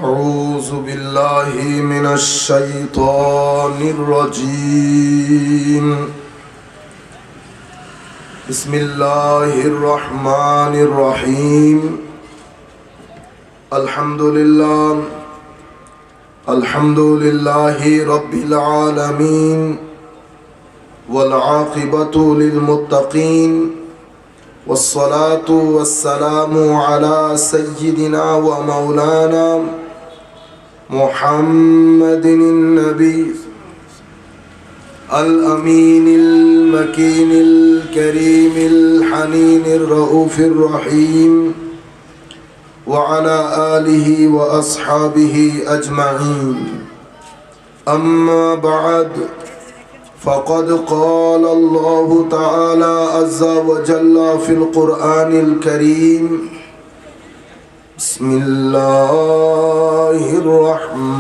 أعوذ بالله من الشيطان الرجيم بسم الله الرحمن الرحيم الحمد لله رب العالمين والعاقبة للمتقين والصلاة والسلام على سيدنا ومولانا محمد النبي الأمين المكين الكريم الحنين الرؤوف الرحيم وعلى آله وأصحابه أجمعين أما بعد فقد قال الله تعالى عز وجل في القرآن الكريم بسم الله الرحمن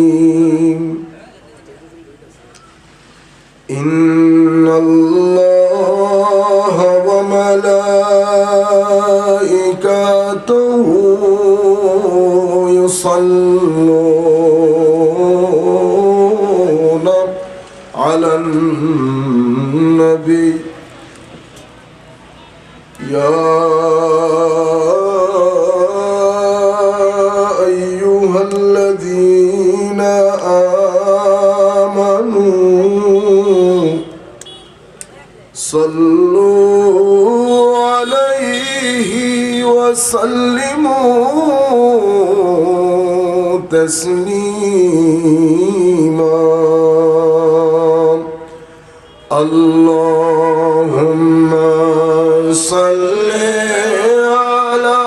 الرحيم إن الله وملائكته يصلون على النبي يا أيها الذين آمنوا صلوا عليه وسلموا تسليما اللهم صل على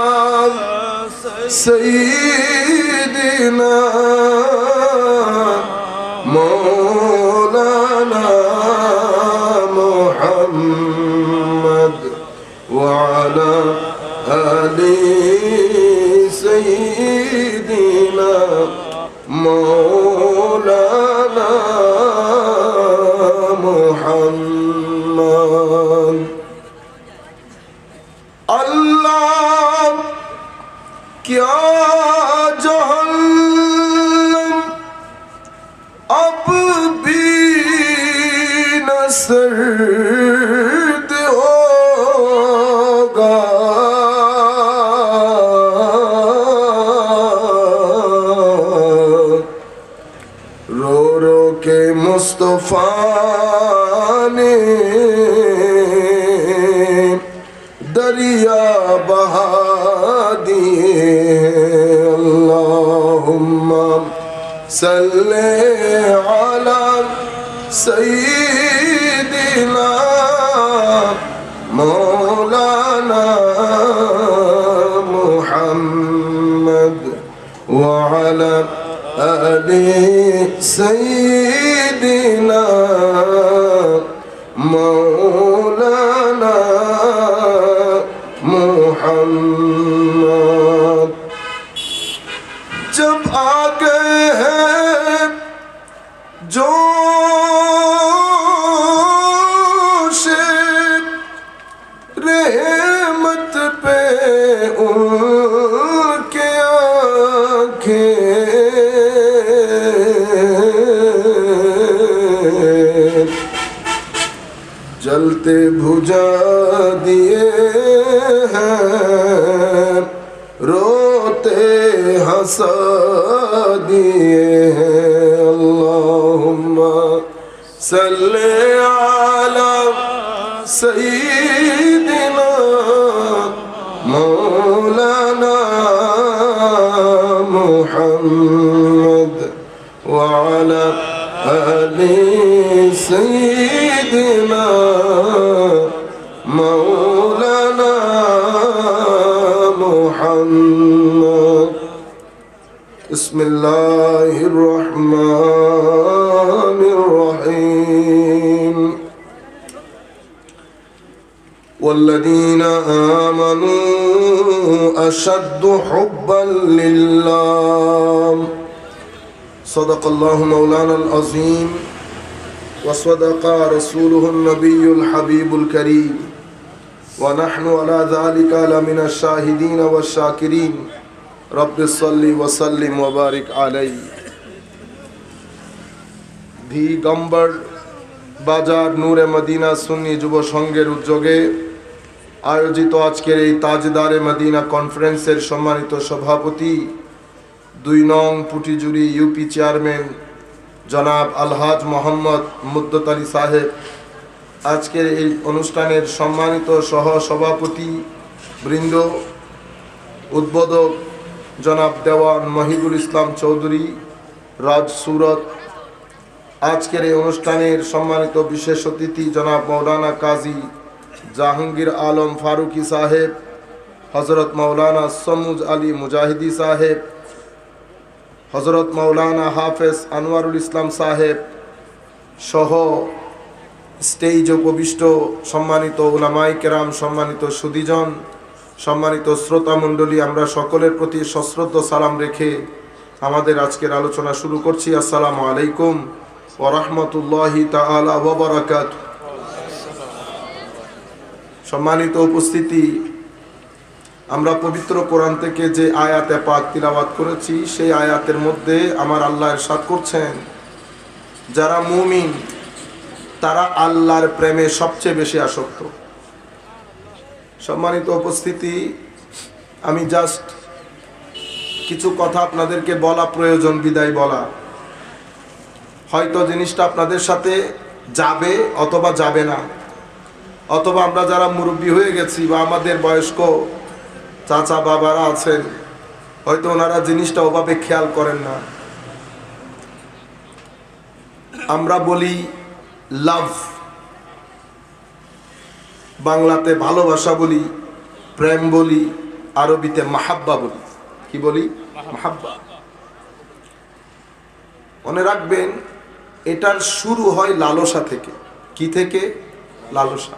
سيدنا مولانا محمد وعلى آل سيدنا مولانا محمد اللہ کیا جہنم اب بھی نہ سرد ہوگا رو رو کے مصطفیٰ نے دریا بہا دیے اللہم صلی علی سیدنا مولانا محمد وعلی آل سیدنا مولانا محمد جب آ گئے ہیں جوش رحمت پہ ان کے آنکھیں جلتے بھجا دیے ہیں روتے ہنسا دیے ہیں اللہم صلی علی سیدنا مولانا محمد وعلى آل سيدنا مولانا محمد بسم الله الرحمن الرحيم والذين آمنوا أشد حبا لله صدق الله مولانا العظيم وصدق رسوله النبي الحبيب الكريم ونحن على ذلك لمن الشاهدين والشاكرين رب صل وسلم وبارك عليه দিগম্বর বাজার নূরে মদিনা সুন্নি যুব সংঘের উদ্যোগে আয়োজিত আজকের এই তাজদারে মদিনা কনফারেন্সের সম্মানিত সভাপতি 2 নং পুটিজুরি ইউপি চেয়ারম্যান জনাব আলহাজ মোহাম্মদ মুদ্দত আলী সাহেব, আজকের এই অনুষ্ঠানের সম্মানিত সহ সভাপতি বৃন্দ, উদ্বোধক জনাব দেওয়ান মহিবুল ইসলাম চৌধুরী রাজ সুরত, আজকের এই অনুষ্ঠানের সম্মানিত বিশেষ অতিথি জনাব মৌলানা কাজী জাহাঙ্গীর আলম ফারুকি সাহেব, হজরত মৌলানা সমুজ আলী মুজাহিদি সাহেব, হজরত মৌলানা হাফেজ আনোয়ারুল ইসলাম সাহেব সহ স্টেজ উপবিষ্ট সম্মানিত উলামায়ে কেরাম, সম্মানিত সুধীজন, সম্মানিত শ্রোতা মণ্ডলী, আমরা সকলের প্রতি সশ্রদ্ধ সালাম রেখে আমাদের আজকের আলোচনা শুরু করছি। আসসালামু আলাইকুম ওয়া রাহমাতুল্লাহি তাআলা ওয়া বারাকাতুহু। সম্মানিত উপস্থিতি, আমরা পবিত্র কোরআন থেকে যে আয়াতে পাক তিলাওয়াত করেছি সেই আয়াতের মধ্যে আমার আল্লাহ ইরশাদ করছেন, যারা মুমিন তারা আল্লাহর প্রেমে সবচেয়ে বেশি আসক্ত। সম্মানিত উপস্থিতি, আমি জাস্ট কিছু কথা আপনাদেরকে বলা প্রয়োজন, বিদায় বলা। হয়তো জিনিসটা আপনাদের সাথে যাবে অথবা যাবে না, অথবা আমরা যারা মুরব্বী হয়ে গেছি বা আমাদের বয়স্ক চাচা বাবারা আছেন, হয়তো ওনারা জিনিসটা ওভাবে খেয়াল করেন না। আমরা বলি লাভ, বাংলাতে ভালোবাসা বলি, প্রেম বলি, আরবিতে মাহাব্বা বলি। কি বলি? মাহাব্বা। মনে রাখবেন, এটার শুরু হয় লালসা থেকে। কি থেকে? লালসা।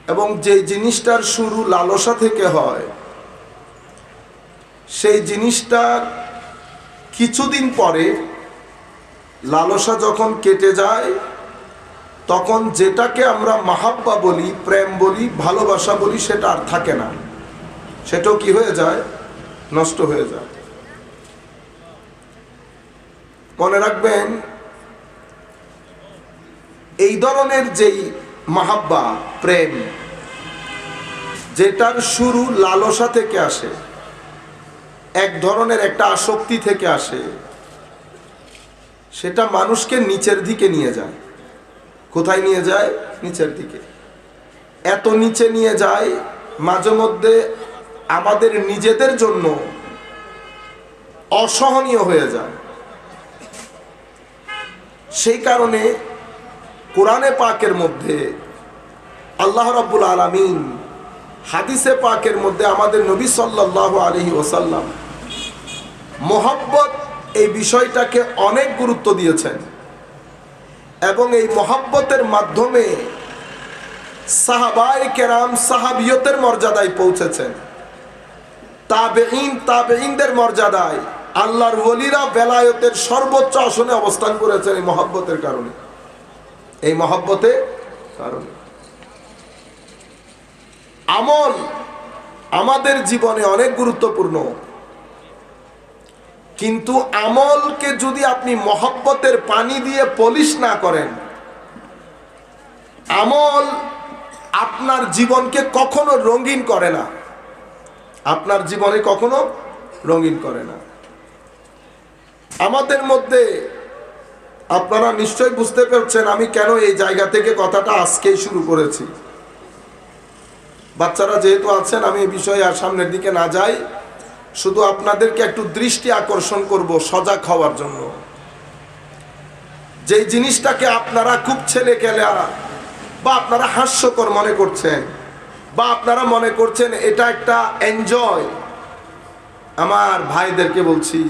এবং যে জিনিসটার শুরু লালসা থেকে হয়, সেই জিনিসটার কিছুদিন পরে লালসা যখন কেটে যায়, তখন যেটাকে আমরা মাহাব্বা বলি, প্রেম বলি, ভালোবাসা বলি, সেটা আর থাকে না। সেটাও কি হয়ে যায়? নষ্ট হয়ে যায়। মনে রাখবেন, এই ধরনের যেই মাহাব্বা, প্রেম, যেটার শুরু লালসা থেকে আসে, এক ধরনের একটা আসক্তি থেকে আসে, সেটা মানুষকে নিচের দিকে নিয়ে যায়। কোথায় নিয়ে যায়? নিচের দিকে। এত নিচে নিয়ে যায়, মাঝে মধ্যে আমাদের নিজেদের জন্য অসহনীয় হয়ে যায়। সেই কারণে কোরআনে পাকের মধ্যে আল্লাহ রাব্বুল আলামিন, হাদিসে পাকের মধ্যে আমাদের নবী সাল্লাল্লাহু আলাইহি ওয়াসাল্লাম মহব্বত এই বিষয়টাকে অনেক গুরুত্ব দিয়েছেন, এবং এই মহব্বতের মাধ্যমে সাহাবায়ে কেরাম সাহাবিয়তের মর্যাদায় পৌঁছেছেন, তাবেঈনদের মর্যাদায়, আল্লাহর ওলিরা বেলায়েতের সর্বোচ্চ আসনে অবস্থান করেছেন এই মহব্বতের কারণে। এই মহব্বতের কারণে আমল আমাদের জীবনে অনেক গুরুত্বপূর্ণ, কিন্তু আমলকে যদি আপনি মহব্বতের পানি দিয়ে পলিশ না করেন, আমল আপনার জীবনকে কখনো রঙিন করে না। আপনার জীবনে কখনো রঙিন করে না। আমাদের মধ্যে আপনারা নিশ্চয় বুঝতে পারছেন আমি কেন এই জায়গা থেকে কথাটা আজকেই শুরু করেছি। বাচ্চারা যেহেতু আছেন, আমি এই বিষয়ে আর সামনের দিকে না যাই, শুধু আপনাদেরকে একটু দৃষ্টি আকর্ষণ করব সজাগ হওয়ার জন্য। যেই জিনিসটাকে আপনারা খুব ছেলে খেলা বা আপনারা হাস্যকর মনে করছেন, বা আপনারা মনে করছেন এটা একটা এনজয়, আমার ভাইদেরকে বলছি,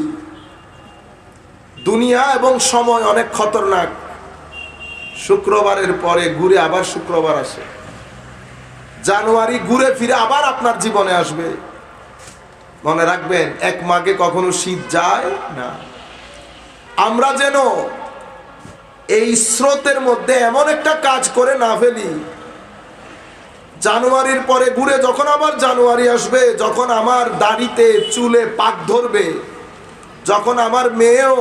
দুনিয়া এবং সময় অনেক খতরনাক। শুক্রবারের পরে ঘুরে আবার শুক্রবার আসে, জানুয়ারি ঘুরে ফিরে আবার আপনার জীবনে আসবে। মনে রাখবেন, এক মাঘে কখনো শীত যায় না। আমরা যেন এই স্রোতের মধ্যে এমন একটা কাজ করে না ফেলি জানুয়ারির পরে ঘুরে যখন আবার জানুয়ারি আসবে, যখন আমার দাড়িতে চুলে পাক ধরবে, যখন আমার মেয়েও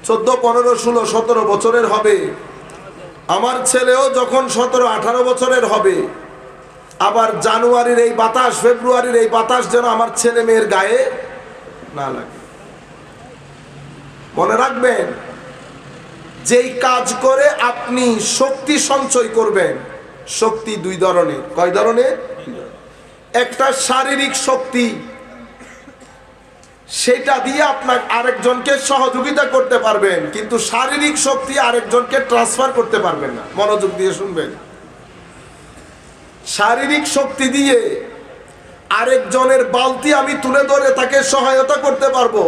14, 15, 16, 17 বছরের হবে, আমার ছেলেও যখন 17, 18 বছরের হবে, আবার জানুয়ারির এই বাতাস, ফেব্রুয়ারির এই বাতাস যেন আমার ছেলে মেয়ের গায়ে না লাগে। মনে রাখবেন, যেই কাজ করে আপনি শক্তি সঞ্চয় করবেন, শক্তি দুই ধরনের। কয় ধরনের? একটা শারীরিক শক্তি, সেটা দিয়ে আপনার আরেকজনকে সহযোগিতা করতে পারবেন, কিন্তু শারীরিক শক্তি আরেকজনকে ট্রান্সফার করতে পারবেন না। মনোযোগ দিয়ে শুনবেন। শারীরিক শক্তি দিয়ে আরেকজনের বালতি আমি তুলে ধরে তাকে সহায়তা করতে পারবো,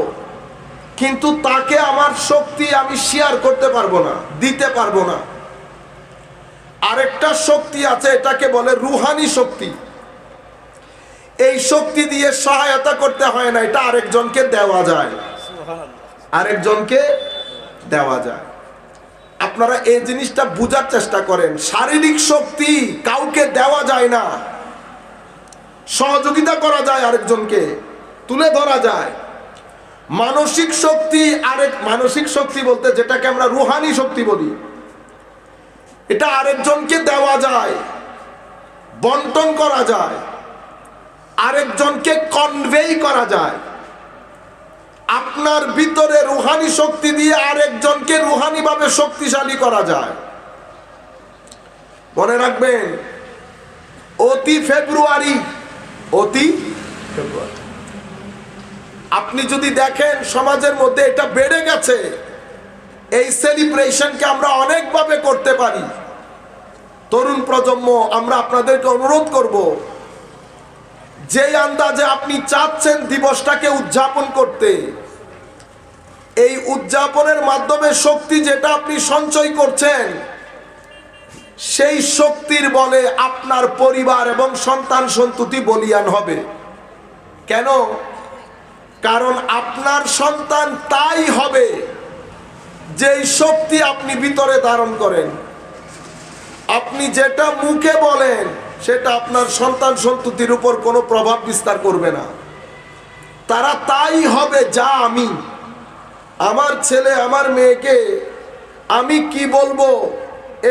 কিন্তু তাকে আমার শক্তি আমি শেয়ার করতে পারবো না, দিতে পারবো না। আরেকটা শক্তি আছে, এটাকে বলে রুহানি শক্তি। এই শক্তি দিয়ে সহায়তা করতে হয় না, এটা আরেকজনকে দেওয়া যায়, আরেকজনকে দেওয়া যায়। আপনারা এই জিনিসটা বুঝার চেষ্টা করেন। শারীরিক শক্তি কাউকে দেওয়া যায় না, সহযোগিতা করা যায়, আরেকজনকে তুলে ধরা যায়। মানসিক শক্তি, মানসিক শক্তি বলতে যেটাকে আমরা রুহানি শক্তি বলি, এটা আরেকজনকে দেওয়া যায়, বন্টন করা যায়, আরেকজনকে কনভে করা যায়। আপনার ভিতরে রুহানি শক্তি দিয়ে আরেকজনকে রুহানি ভাবে শক্তিশালী করা যায়। মনে রাখবেন, অতি ফেব্রুয়ারি, আপনি যদি দেখেন সমাজের মধ্যে এটা বেড়ে গেছে। এই সেলিব্রেশনকে আমরা অনেকভাবে করতে পারি। তরুণ প্রজন্ম, আমরা আপনাদেরকে অনুরোধ করব, যেই আন্দাজে আপনি চাচ্ছেন দিবসটাকে উদযাপন করতে, এই উদযাপনের মাধ্যমে শক্তি যেটা আপনি সঞ্চয় করছেন, সেই শক্তির বলে আপনার পরিবার এবং সন্তান সন্ততি বলিয়ান হবে। কেন? কারণ আপনার সন্তান তাই হবে যেই শক্তি আপনি ভিতরে ধারণ করেন। আপনি যেটা মুখে বলেন সেটা আপনার সন্তান সন্ততির উপর কোনো প্রভাব বিস্তার করবে না। তারা তাই হবে যা আমি। আমার ছেলে আমার মেয়েকে আমি কি বলবো,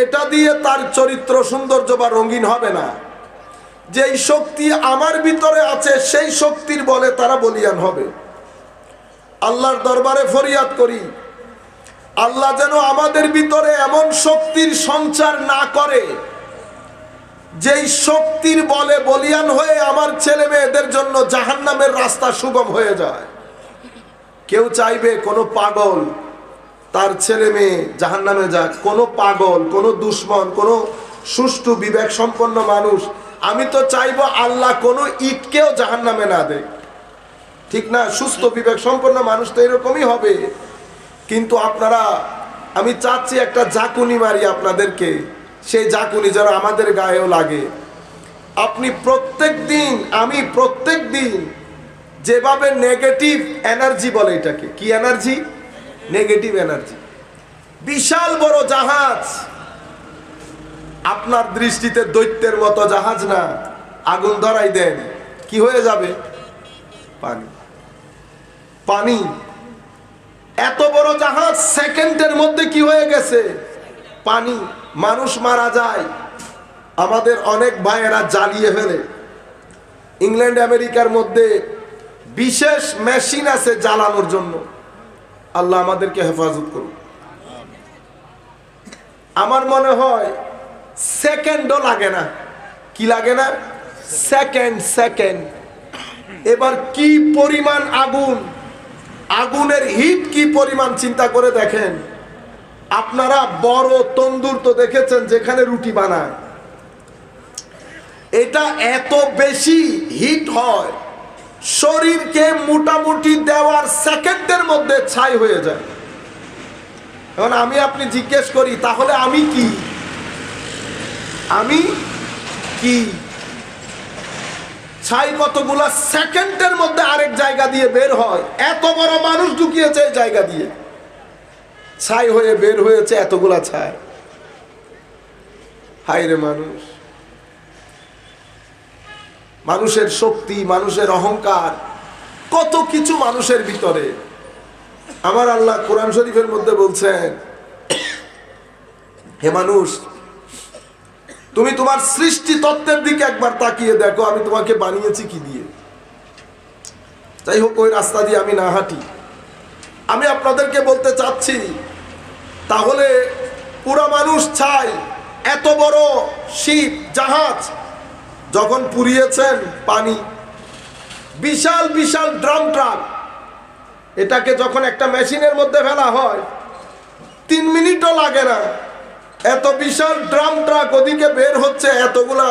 এটা দিয়ে তার চরিত্র সৌন্দর্য বা রঙিন হবে না। যেই শক্তি আমার ভিতরে আছে সেই শক্তির বলে তারা বলিয়ান হবে। আল্লাহর দরবারে ফরিয়াদ করি, আল্লাহ যেন আমাদের ভিতরে এমন শক্তির সঞ্চার না করে যেই শক্তির বলে বলিয়ান হয়ে আমার ছেলে মেয়েদের জন্য জাহান্নামের রাস্তা সুগম হয়ে যায়। কেউ চাইবে কোনো পাগল তার ছেলে মেয়ে জাহান্নামে যাক? কোনো পাগল, কোনো দুশ্মন, কোনো সুষ্ঠু বিবেক সম্পন্ন মানুষ, আমি তো চাইবো আল্লাহ কোনো ইটকেও জাহান্নামে না দেয়, ঠিক না? সুস্থ বিবেক সম্পন্ন মানুষ তো এরকমই হবে। কিন্তু আপনারা, আমি চাচ্ছি একটা ঝাঁকুনি মারি আপনাদেরকে, সেই ঝাঁকুনি যেন আমাদের গায়েও লাগে। আপনি প্রত্যেক দিন, আমি প্রত্যেক দিন যেভাবে নেগেটিভ এনার্জি বলে, এটাকে কি এনার্জি? Negative energy. বিশাল বড় জাহাজ, আপনার দৃষ্টিতে দৈত্যের মতো জাহাজ না, আগুন ধরাই দেন, কি হয়ে যাবে? পানি। পানি। এত বড় জাহাজ সেকেন্ডের মধ্যে কি হয়ে গেছে? পানি। মানুষ মারা যায়, আমাদের অনেক ভাইয়েরা জ্বালিয়ে ফেলে। ইংল্যান্ড আমেরিকার মধ্যে বিশেষ মেশিন আছে জ্বালানোর জন্য। আল্লাহ আমাদেরকে হেফাজত করুন। আমার মনে হয় সেকেন্ডও লাগে না। কি লাগে না? সেকেন্ড। এবার কি পরিমাণ আগুন, আগুনের হিট কি পরিমাণ চিন্তা করে দেখেন। আপনারা বড় তন্দুর তো দেখেছেন যেখানে রুটি বানায়, এটা এত বেশি হিট হয়, শরীরকে মোটামুটি দেওয়ার সেকেন্ডের মধ্যে ছাই হয়ে যায়। এখন আমি আপনি জিজ্ঞেস করি, তাহলে আমি কি? আমি কি? ছাই কতগুলা সেকেন্ডের মধ্যে আরেক জায়গা দিয়ে বের হয়। এত বড় মানুষ ঢুকিয়েছে এই জায়গা দিয়ে, ছাই হয়ে বের হয়েছে এতগুলা ছাই। হায় রে মানুষ, মানুষের শক্তি, মানুষের অহংকার, কত কিছু মানুষের ভিতরে। আমার আল্লাহ কোরআন শরীফের মধ্যে বলছেন, হে মানুষ, তুমি তোমার সৃষ্টি তত্ত্বের দিকে একবার তাকিয়ে দেখো, আমি তোমাকে বানিয়েছি কি দিয়ে। যাই হোক, ওই রাস্তা দিয়ে আমি না হাঁটি। আমি আপনাদেরকে বলতে চাচ্ছি, তাহলে পুরা মানুষ চাই এত বড় শিপ জাহাজ যখন পুড়িয়েছেন, পানি, বিশাল বিশাল ড্রাম ট্রাক, এটাকে যখন একটা মেশিনের মধ্যে ফেলা হয় 3 মিনিটও লাগে না। এত বিশাল ড্রাম ট্রাক ওদিকে বের হচ্ছে, এতগুলা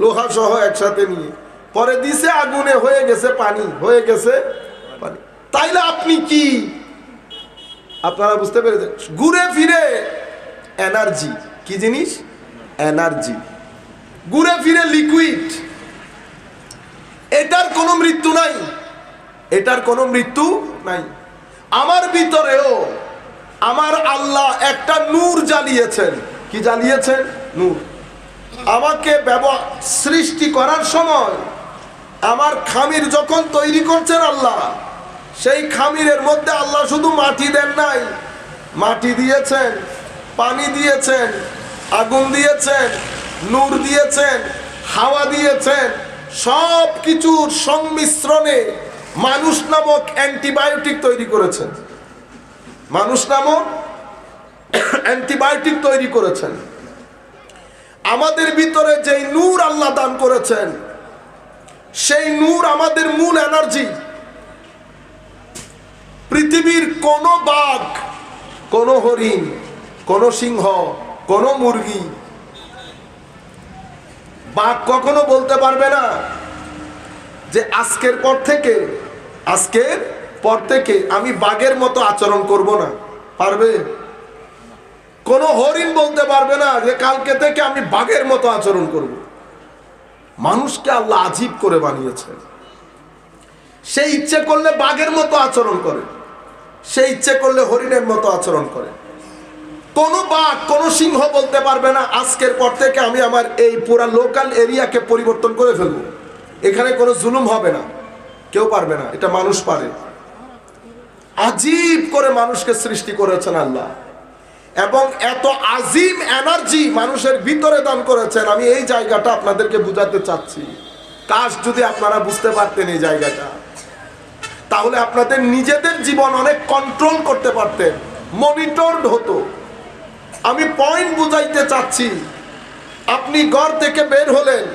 লোহা সহ একসাথে নিয়ে, পরে দিছে আগুনে, হয়ে গেছে পানি, হয়ে গেছে পানি। তাইলে আপনি কি, আপনারা বুঝতে পেরেছেন? ঘুরে ফিরে এনার্জি, কি জিনিস? এনার্জি, ঘুরে ফিরে লিকুইড। এটার কোনো মৃত্যু নাই, এটার কোনো মৃত্যু নাই। আমার ভিতরেও আমার আল্লাহ একটা নূর জ্বালিয়েছেন। কি জ্বালিয়েছেন? নূর। আমাকে সৃষ্টি করার সময় আমার খামির যখন তৈরি করছেন আল্লাহ, সেই খামিরের মধ্যে আল্লাহ শুধু মাটি দেন নাই, মাটি দিয়েছেন, পানি দিয়েছেন, আগুন দিয়েছেন, নূর দিয়েছেন, হাওয়া দিয়েছেন। সব কিছুর সংমিশ্রণে মানুষ নামক অ্যান্টিবায়োটিক তৈরি করেছেন। মানুষ নামক অ্যান্টিবায়োটিক তৈরি করেছেন। আমাদের ভিতরে যেই নূর আল্লাহ দান করেছেন, সেই নূর আমাদের মূল এনার্জি। পৃথিবীর কোন বাঘ, কোন হরিণ, কোন সিংহ, কোন মুরগি, বাঘ কখনো বলতে পারবে না যে আজকের পর থেকে আমি বাঘের মতো আচরণ করব না। পারবে? কোন হরিণ বলতে পারবে না যে কালকে থেকে আমি বাঘের মতো আচরণ করব। মানুষকে আল্লাহ আজীব করে বানিয়েছে। সে ইচ্ছে করলে বাঘের মতো আচরণ করে, সে ইচ্ছে করলে হরিণের মতো আচরণ করে। কোন বাঘ, কোন সিংহ বলতে পারবে না আজকের পর থেকে আমি আমার এই পুরা লোকাল এরিয়াকে পরিবর্তন করে ফেলবো, এখানে কোনো জুলুম হবে না। কেউ পারবে না, এটা মানুষ পারে। আজীব করে মানুষকে সৃষ্টি করেছেন আল্লাহ, এবং এত আজিম এনার্জি মানুষের ভিতরে দান করেছেন। আমি এই জায়গাটা আপনাদেরকে বুঝাতে চাচ্ছি। কাশ যদি আপনারা বুঝতে পারতেন এই জায়গাটা, তাহলে আপনাদের নিজেদের জীবন অনেক কন্ট্রোল করতে পারতেন, মনিটরড হতো। আমি পয়েন্ট বুঝাইতে চাচ্ছি। আপনি ঘর থেকে বের হলেন,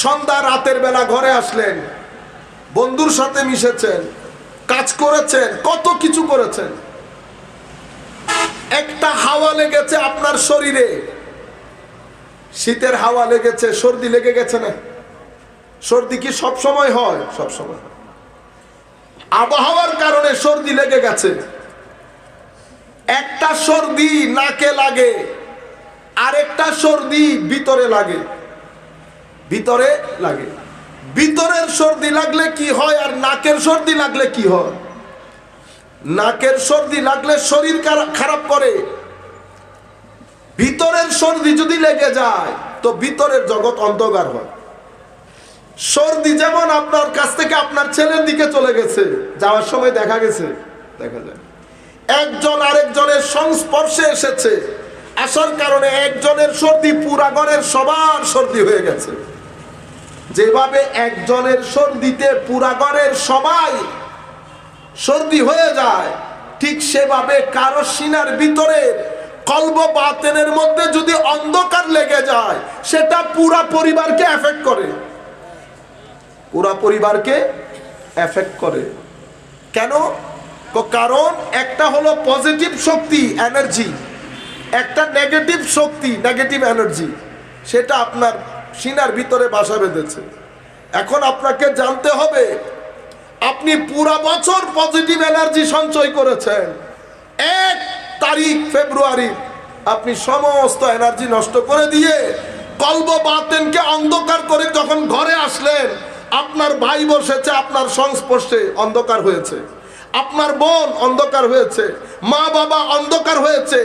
সন্ধ্যা রাতের বেলা ঘরে আসলেন, বন্ধুর সাথে মিশেছেন, কাজ করেছেন, কত কিছু করেছেন। একটা হাওয়া লেগেছে আপনার শরীরে, শীতের হাওয়া লেগেছে, সর্দি লেগে গেছে না? সর্দি কি সব সময় হয়? সব সময়। আবহাওয়ার কারণে সর্দি লেগে গেছে। একটা সর্দি নাকে লাগে, আরেকটা সর্দি ভিতরে লাগে। ভিতরে লাগে। ভিতরের সর্দি লাগলে কি হয়, আর নাকের সর্দি লাগলে কি হয়? নাকের সর্দি লাগলে শরীর খারাপ করে। ভিতরের সর্দি যদি লেগে যায় তো ভিতরের জগৎ অন্ধকার হয়। সর্দি যেমন আপনার কাছ থেকে আপনার ছেলের দিকে চলে গেছে, যাওয়ার সময় দেখা গেছে, দেখা যায় একজন আরেকজনের সংস্পর্শে এসেছে, আসার কারণে একজনের সর্দি পুরা ঘরের সবার সর্দি হয়ে গেছে। যেভাবে একজনের সর্দিতে পুরা ঘরের সবাই সর্দি হয়ে যায়, ঠিক সেভাবে কারো সিনার ভিতরে কলব বাতেনের মধ্যে যদি অন্ধকার লেগে যায়, সেটা পুরা পরিবারকে এফেক্ট করে। পুরা পরিবারকে এফেক্ট করে। কেন? কারণ একটা হলো পজিটিভ শক্তি, এনার্জি, একটা নেগেটিভ শক্তি, নেগেটিভ এনার্জি, সেটা আপনার সিনার ভিতরে বাসা বেঁধেছে। এখন আপনাকে জানতে হবে, আপনি পুরা বছর পজিটিভ এনার্জি সঞ্চয় করেছেন, 1 তারিখ ফেব্রুয়ারি আপনি সমস্ত এনার্জি নষ্ট করে দিয়ে কলব বাতেনকে অন্ধকার করে যখন ঘরে আসলেন, আপনার ভাই বসেছে আপনার সংস্পর্শে, অন্ধকার হয়েছে। আপনার বোন অন্ধকার হয়েছে, মা বাবা অন্ধকার হয়েছে।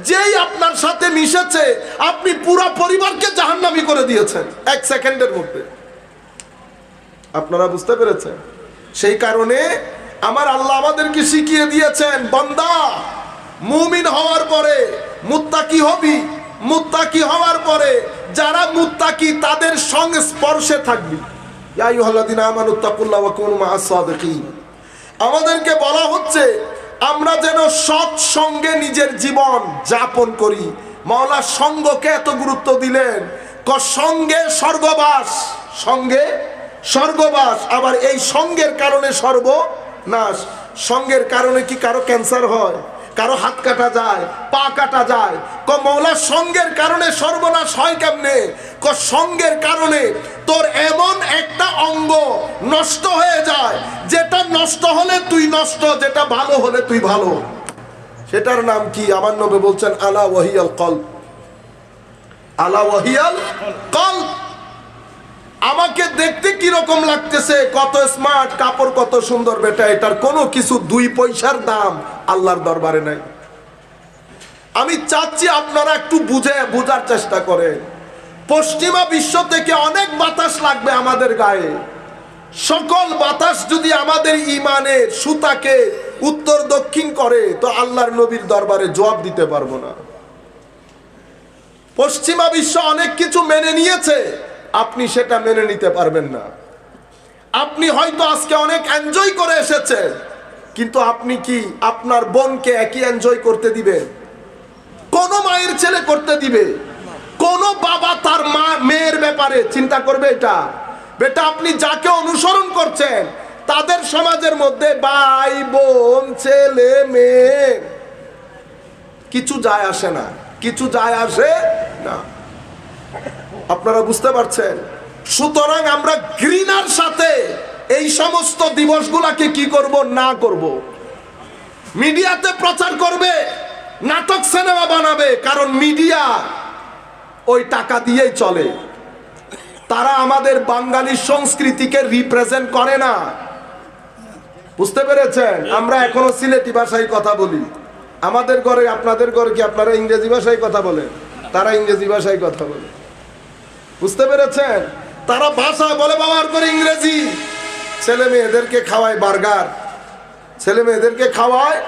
যেই আপনার সাথে মিশেছে, আপনি পুরা পরিবারকে জাহান্নামী করে দিয়েছেন 1 সেকেন্ডের মধ্যে। আপনারা বুঝতে পেরেছেন? সেই কারণে আমার আল্লাহ আমাদেরকে শিখিয়ে দিয়েছেন, বান্দা মুমিন হওয়ার পরে মুত্তাকি হবি, মুত্তাকি হওয়ার পরে যারা মুত্তাকি তাদের সংস্পর্শে থাকবি। ইয়া আইয়ুহাল্লাযীনা আমানুত্তাকুল্লাহ ওয়া কুনু মা'আস সাদিকিন। আমাদেরকে বলা হচ্ছে আমরা যেন সৎ সঙ্গে নিজের জীবন যাপন করি। মাওলা সঙ্গকে এত গুরুত্ব দিলেন, সঙ্গে স্বর্গবাস, সঙ্গে স্বর্গবাস। আবার এই সঙ্গের কারণে সর্বনাশ। সঙ্গের কারণে কি কারো ক্যান্সার হয়, কারো হাত কাটা যায়, পা কাটা যায়? মাওলা সঙ্গের কারণে সর্বনাশ হয় কেমনে? সঙ্গের কারণে তোর এমন একটা অঙ্গ নষ্ট হয়ে যায় যেটা নষ্ট হলে তুই নষ্ট, যেটা ভালো হলে তুই ভালো। সেটার নাম কি? আমার নবী বলছেন আলা ওয়াহিয়াল কলব, আলা ওয়াহিয়াল কলব। আমাকে দেখতে কিরকম লাগতেছে, কত স্মার্ট, কাপড় কত সুন্দর, বেটা এটার কোনো কিছু 2 পয়সার দাম আল্লাহর দরবারে নাই। আমি চাচ্ছি আপনারা একটু বুঝার চেষ্টা করেন। পশ্চিমা বিশ্ব থেকে অনেক বাতাস লাগবে আমাদের গায়ে, সকল বাতাস যদি আমাদের ইমানের সুতাকে উত্তর দক্ষিণ করে তো আল্লাহর নবীর দরবারে জবাব দিতে পারবো না। পশ্চিমা বিশ্ব অনেক কিছু মেনে নিয়েছে, আপনি সেটা মেনে নিতে পারবেন না। আপনি হয়তো আজকে অনেক এনজয় করে এসেছেন, কিন্তু আপনি কি আপনার বোনকে একই এনজয় করতে দিবেন? কোন মায়ের ছেলে করতে দিবে? কোন বাবা তার মেয়ের ব্যাপারে চিন্তা করবে এটা? বেটা আপনি যাকে অনুসরণ করছেন তাদের সমাজের মধ্যে ভাই বোন ছেলে মেয়ে কিছু যায় আসে না, কিছু যায় আসে না। আপনারা বুঝতে পারছেন? সুতরাং আমরা ঘৃণার সাথে এই সমস্ত দিবসগুলাকে কি করব না করব। মিডিয়াতে প্রচার করবে, নাটক সিনেমা বানাবে, কারণ মিডিয়া ওই টাকা দিয়েই চলে। তারা আমাদের বাঙালি সংস্কৃতিকে রিপ্রেজেন্ট করে না। বুঝতে পেরেছেন? আমরা এখনো সিলেটি ভাষায় কথা বলি। আমাদের ঘরে আপনাদের ঘরে কি আপনারা ইংরেজি ভাষায় কথা বলেন? তারা ইংরেজি ভাষায় কথা বলে। বুঝতে পেরেছেন? তারা ভাষা বলে ব্যবহার করে ইংরেজি। ছেলে মেয়েদেরকে খাওয়ায় বার্গার, ছেলে মেয়েদেরকে খাওয়ায়,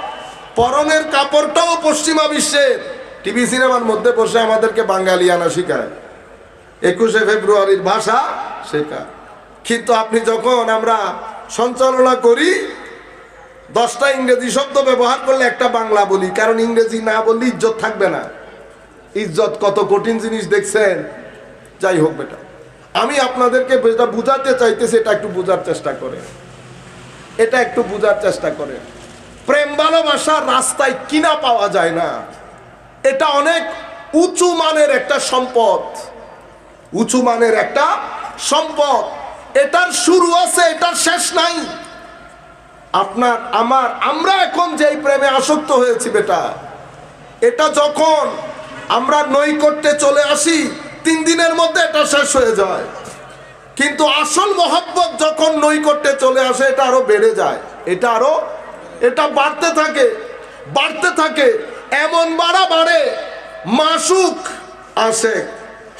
পরনের কাপড়টাও পশ্চিমা বিশ্বের টিভি সিনেমার মধ্যে বসে আমাদেরকে বাঙালিয়ানা শিখায়, 21শে ফেব্রুয়ারির ভাষা শেখায়। কিন্তু আপনি যখন আমরা সঞ্চালনা করি 10টা ইংরেজি শব্দ ব্যবহার করলে একটা বাংলা বলি, কারণ ইংরেজি না বললে ইজ্জত থাকবে না। ইজ্জত কত কঠিন জিনিস দেখছেন। যাই হোক বেটা, আমি আপনাদেরকে যেটা বুঝাতে চাইতেছি এটা একটু বুঝার চেষ্টা করে, এটা একটু বুঝার চেষ্টা করে। প্রেম ভালোবাসার রাস্তায় কিনা পাওয়া যায় না। এটা অনেক উঁচু মানের একটা সম্পদ, উঁচু মানের একটা সম্পদ। এটার শুরু আছে, এটার শেষ নাই। আপনার আমার আমরা এখন যেই প্রেমে আসক্ত হয়েছি বেটা, এটা যখন আমরা নৈকট্যে চলে আসি 3 দিনের মধ্যে এটা শেষ হয়ে যায়। কিন্তু আসল মহব্বত যখন নৈকট্যে চলে আসে এটা আরো বেড়ে যায়, এটা বাড়তে থাকে, বাড়তে থাকে। এমন বাড়ে মাসুক আসে,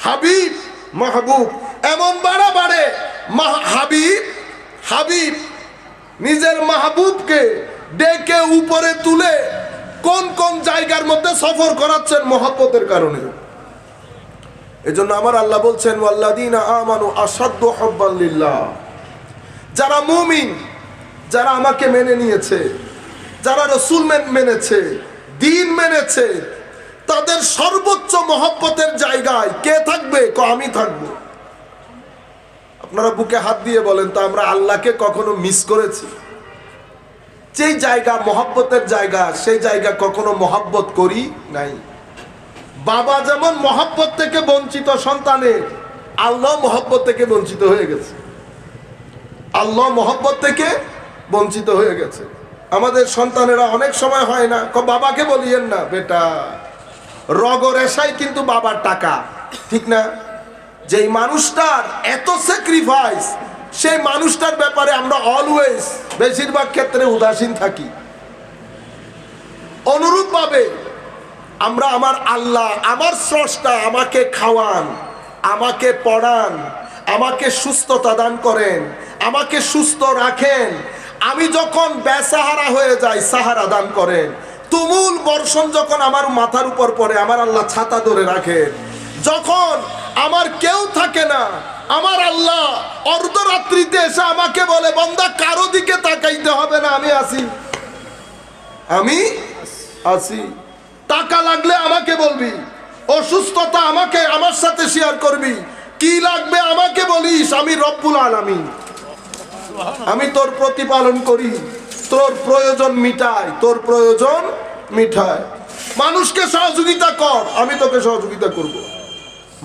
হাবিব মাহবুব, এমন বাড়ে হাবিব নিজের মাহবুবকে ডেকে উপরে তুলে কোন কোন জায়গার মধ্যে সফর করাচ্ছেন মহব্বতের কারণে। এজন্য আমার আল্লাহ বলছেন ওয়াল্লাযীনা আমানু আশাদ্দু হুব্বান লিল্লাহ। যারা মুমিন, যারা আমাকে মেনে নিয়েছে, যারা রাসূল মেনেছে, দ্বীন মেনেছে, তাদের সর্বোচ্চ মহব্বতের জায়গায় কে থাকবে? আমি থাকবো। আপনারা বুকে হাত দিয়ে বলেন তো, আমরা আল্লাহকে কখনো মিস করেছি? যেই জায়গা মহব্বতের জায়গা, সেই জায়গা কখনো মহব্বত করি নাই। বাবা যেমন মহব্বত থেকে বঞ্চিত সন্তানের, আল্লাহ মহব্বত থেকে বঞ্চিত হয়ে গেছে। আল্লাহ মহব্বত থেকে বঞ্চিত হয়ে গেছে। আমাদের সন্তানেরা অনেক সময় হয় না, বাবাকে বলিয়েন না বেটা, রগরেশাই কিন্তু বাবার টাকা, ঠিক না? যেই মানুষটার এত স্যাক্রিফাইস, সেই মানুষটার ব্যাপারে আমরা অলওয়েজ বেশিরভাগ ক্ষেত্রে উদাসীন থাকি। অনুরূপভাবে আমরা আমার আল্লাহ, আমার স্রষ্টা আমাকে খাওয়ান, আমাকে পড়ান, আমাকে সুস্থতা দান করেন, আমাকে সুস্থ রাখেন। আমি যখন বেসাহারা হয়ে যাই সাহারা দান করেন। তুমুল বর্ষণ যখন আমার মাথার উপর পড়ে আমার আল্লাহ ছাতা ধরে রাখেন। যখন আমার কেউ থাকে না আমার আল্লাহ অর্ধরাত্রিতে এসে আমাকে বলে বান্দা কারো দিকে তাকাইতে হবে না, আমি আছি, আমি আছি। টাকা লাগলে আমাকে বলবি, অসুস্থতা আমাকে আমার সাথে শেয়ার করবি, কি লাগবে আমাকে বলিস, আমি রব্বুল আলামিন, আমি তোর প্রতিপালন করি, তোর প্রয়োজন মিটাই, তোর প্রয়োজন মিটাই। মানুষকে সহযোগিতা কর, আমি তোকে সহযোগিতা করব।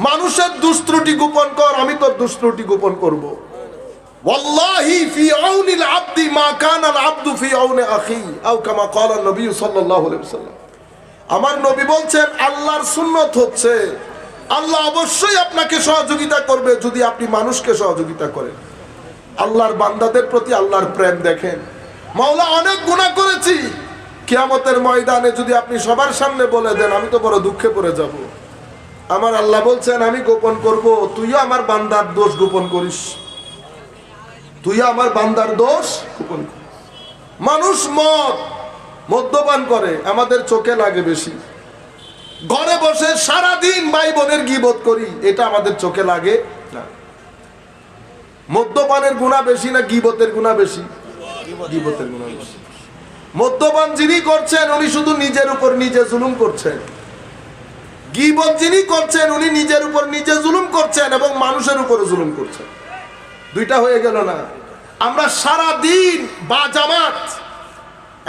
মানুষের দুষ্ত্রুটি গোপন কর, আমি তোর দুষ্ত্রুটি গোপন করব। ওয়াল্লাহি ফি আউনিল আবদি মা কানা আল আবদু ফি আউনি আখি আও কামা ক্বালা নবী সাল্লাল্লাহু আলাইহি ওয়াসাল্লাম। আমার নবী বলছেন আল্লাহর সুন্নত হচ্ছে আল্লাহ অবশ্যই আপনাকে সহযোগিতা করবে যদি আপনি মানুষকে সহযোগিতা করেন। আল্লাহর বান্দাদের প্রতি আল্লাহর প্রেম দেখেন। মাওলা অনেক গুনাহ করেছি, কিয়ামতের ময়দানে যদি আপনি সবার সামনে বলে দেন আমি তো বড় দুঃখে পড়ে যাব। আমার আল্লাহ বলছেন আমি গোপন করব, তুইও আমার বান্দার দোষ গোপন করিস, তুইও আমার বান্দার দোষ গোপন করিস। মানুষ মদ্যপান করে, আমাদের চোখে লাগে বেশি। ঘরে বসে সারা দিন ভাই বোনের গীবত করি, এটা আমাদের চোখে লাগে না। মদ্যপানের গুনাহ বেশি না গীবতের গুনাহ বেশি? গীবতের গুনাহ বেশি। মদ্যপান যিনি করছেন উনি শুধু নিজের উপর নিজে জুলুম করছেন। গীবত যিনি করছেন উনি নিজের উপর নিজে জুলুম করছেন এবং মানুষের উপর জুলুম করছেন। দুইটা হয়ে গেল না? আমরা সারা দিন বা জামাত,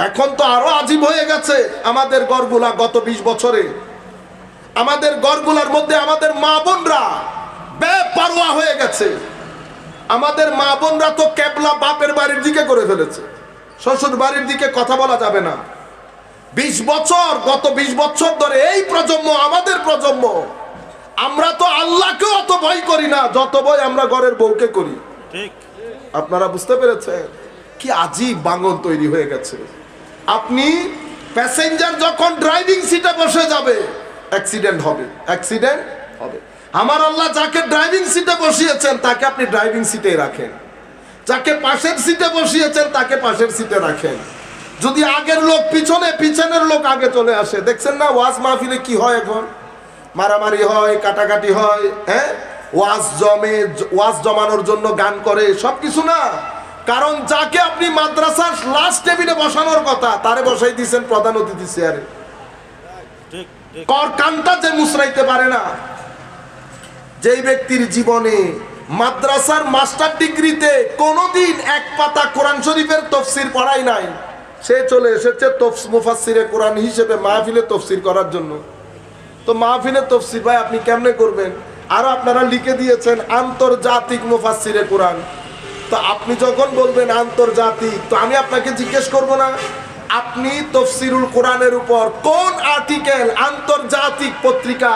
এখন তো আরো আজীব হয়ে গেছে আমাদের ঘরগুলা। গত 20 বছরে আমাদের ঘরগুলার মধ্যে আমাদের মা বোনরা বেপরোয়া হয়ে গেছে। আমাদের মা বোনরা তো কেবলা বাপের বাড়ির দিকে করে ফেলেছে, শ্বশুর বাড়ির দিকে কথা বলা যাবে না। 20 বছর, গত 20 বছর ধরে এই প্রজন্ম, আমাদের প্রজন্ম, আমরা তো আল্লাহকে অত ভয় করি না যত ভয় আমরা ঘরের বউকে করি। ঠিক, আপনারা বুঝতে পেরেছেন? কি আজীব বাঙ্গন তৈরি হয়ে গেছে। আপনি প্যাসেঞ্জার যখন ড্রাইভিং সিটে বসে যাবে অ্যাক্সিডেন্ট হবে, অ্যাক্সিডেন্ট হবে। আমার আল্লাহ যাকে ড্রাইভিং সিটে বসিয়েছেন তাকে আপনি ড্রাইভিং সিটে রাখেন, যাকে পাশের সিটে বসিয়েছেন তাকে পাশের সিটে রাখেন। যদি আগের লোক পিছনে, পিছনের লোক আগে চলে আসে, দেখছেন না ওয়াজ মাহফিলে কি হয় এখন? মারামারি হয়, কাটাকাটি হয়, হ্যাঁ, ওয়াজ জমে, ওয়াজ জমানোর জন্য গান করে, সবকিছু না। কারণ যাকে আপনি মাদ্রাসার লাস্ট টেবিলে বসানোর কথা তারে বসাই দিয়েছেন প্রধান অতিথি চেয়ারে। কর কানটা যে মুসরাইতে পারে না, যেই ব্যক্তির জীবনে মাদ্রাসার মাস্টার ডিগ্রিতে কোনোদিন এক পাতা কোরআন শরীফের তফসির পড়াই নাই, সে চলে এসেছে মুফাসসিরে কোরআন হিসেবে মাহফিলে তফসির করার জন্য। তো মাহফিলে তফসির ভাই আপনি কেমনে করবেন? আর আপনারা লিখে দিয়েছেন আন্তর্জাতিক মুফাসসিরে কোরআন। তো আপনি যখন বলবেন আন্তর্জাতিক, তো আমি আপনাকে জিজ্ঞেস করব না আপনি তফসিরুল কোরআনের উপর কোন আর্টিকেল আন্তর্জাতিক পত্রিকা,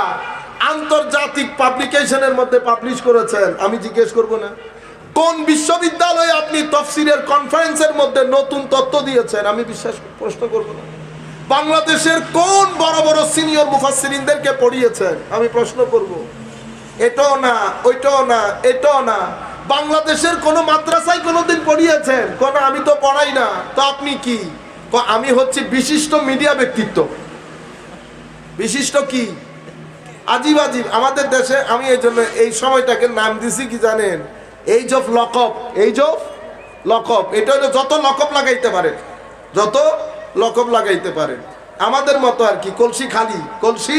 আন্তর্জাতিক পাবলিকেশনের মধ্যে পাবলিশ করেছেন? আমি জিজ্ঞেস করব না কোন বিশ্ববিদ্যালয়ে আপনি তফসিরের কনফারেন্সের মধ্যে নতুন তথ্য দিয়েছেন? আমি প্রশ্ন করব না বাংলাদেশের কোন বড় বড় সিনিয়র মুফাসসিরিনদেরকে পড়িয়েছেন? আমি প্রশ্ন করব। এটাও না, ওইটাও না, এটাও না। বাংলাদেশের কোন মাদ্রাসায় কোনোদিন পড়িয়েছেন? কোন আমি তো পড়াই না। তো আপনি কি? আমি হচ্ছে বিশিষ্ট মিডিয়া ব্যক্তিত্ব। বিশিষ্ট কি? আজীব আজীব আমাদের দেশে। আমি এই জন্য এই সময়টাকে নাম দিছি কি জানেন? Age of lock-up. Age of lock-up. এটা হলো যত লকআপ লাগাইতে পারে, যত লকআপ লাগাইতে পারে। আমাদের মতো আর কি, কলসি খালি, কলসি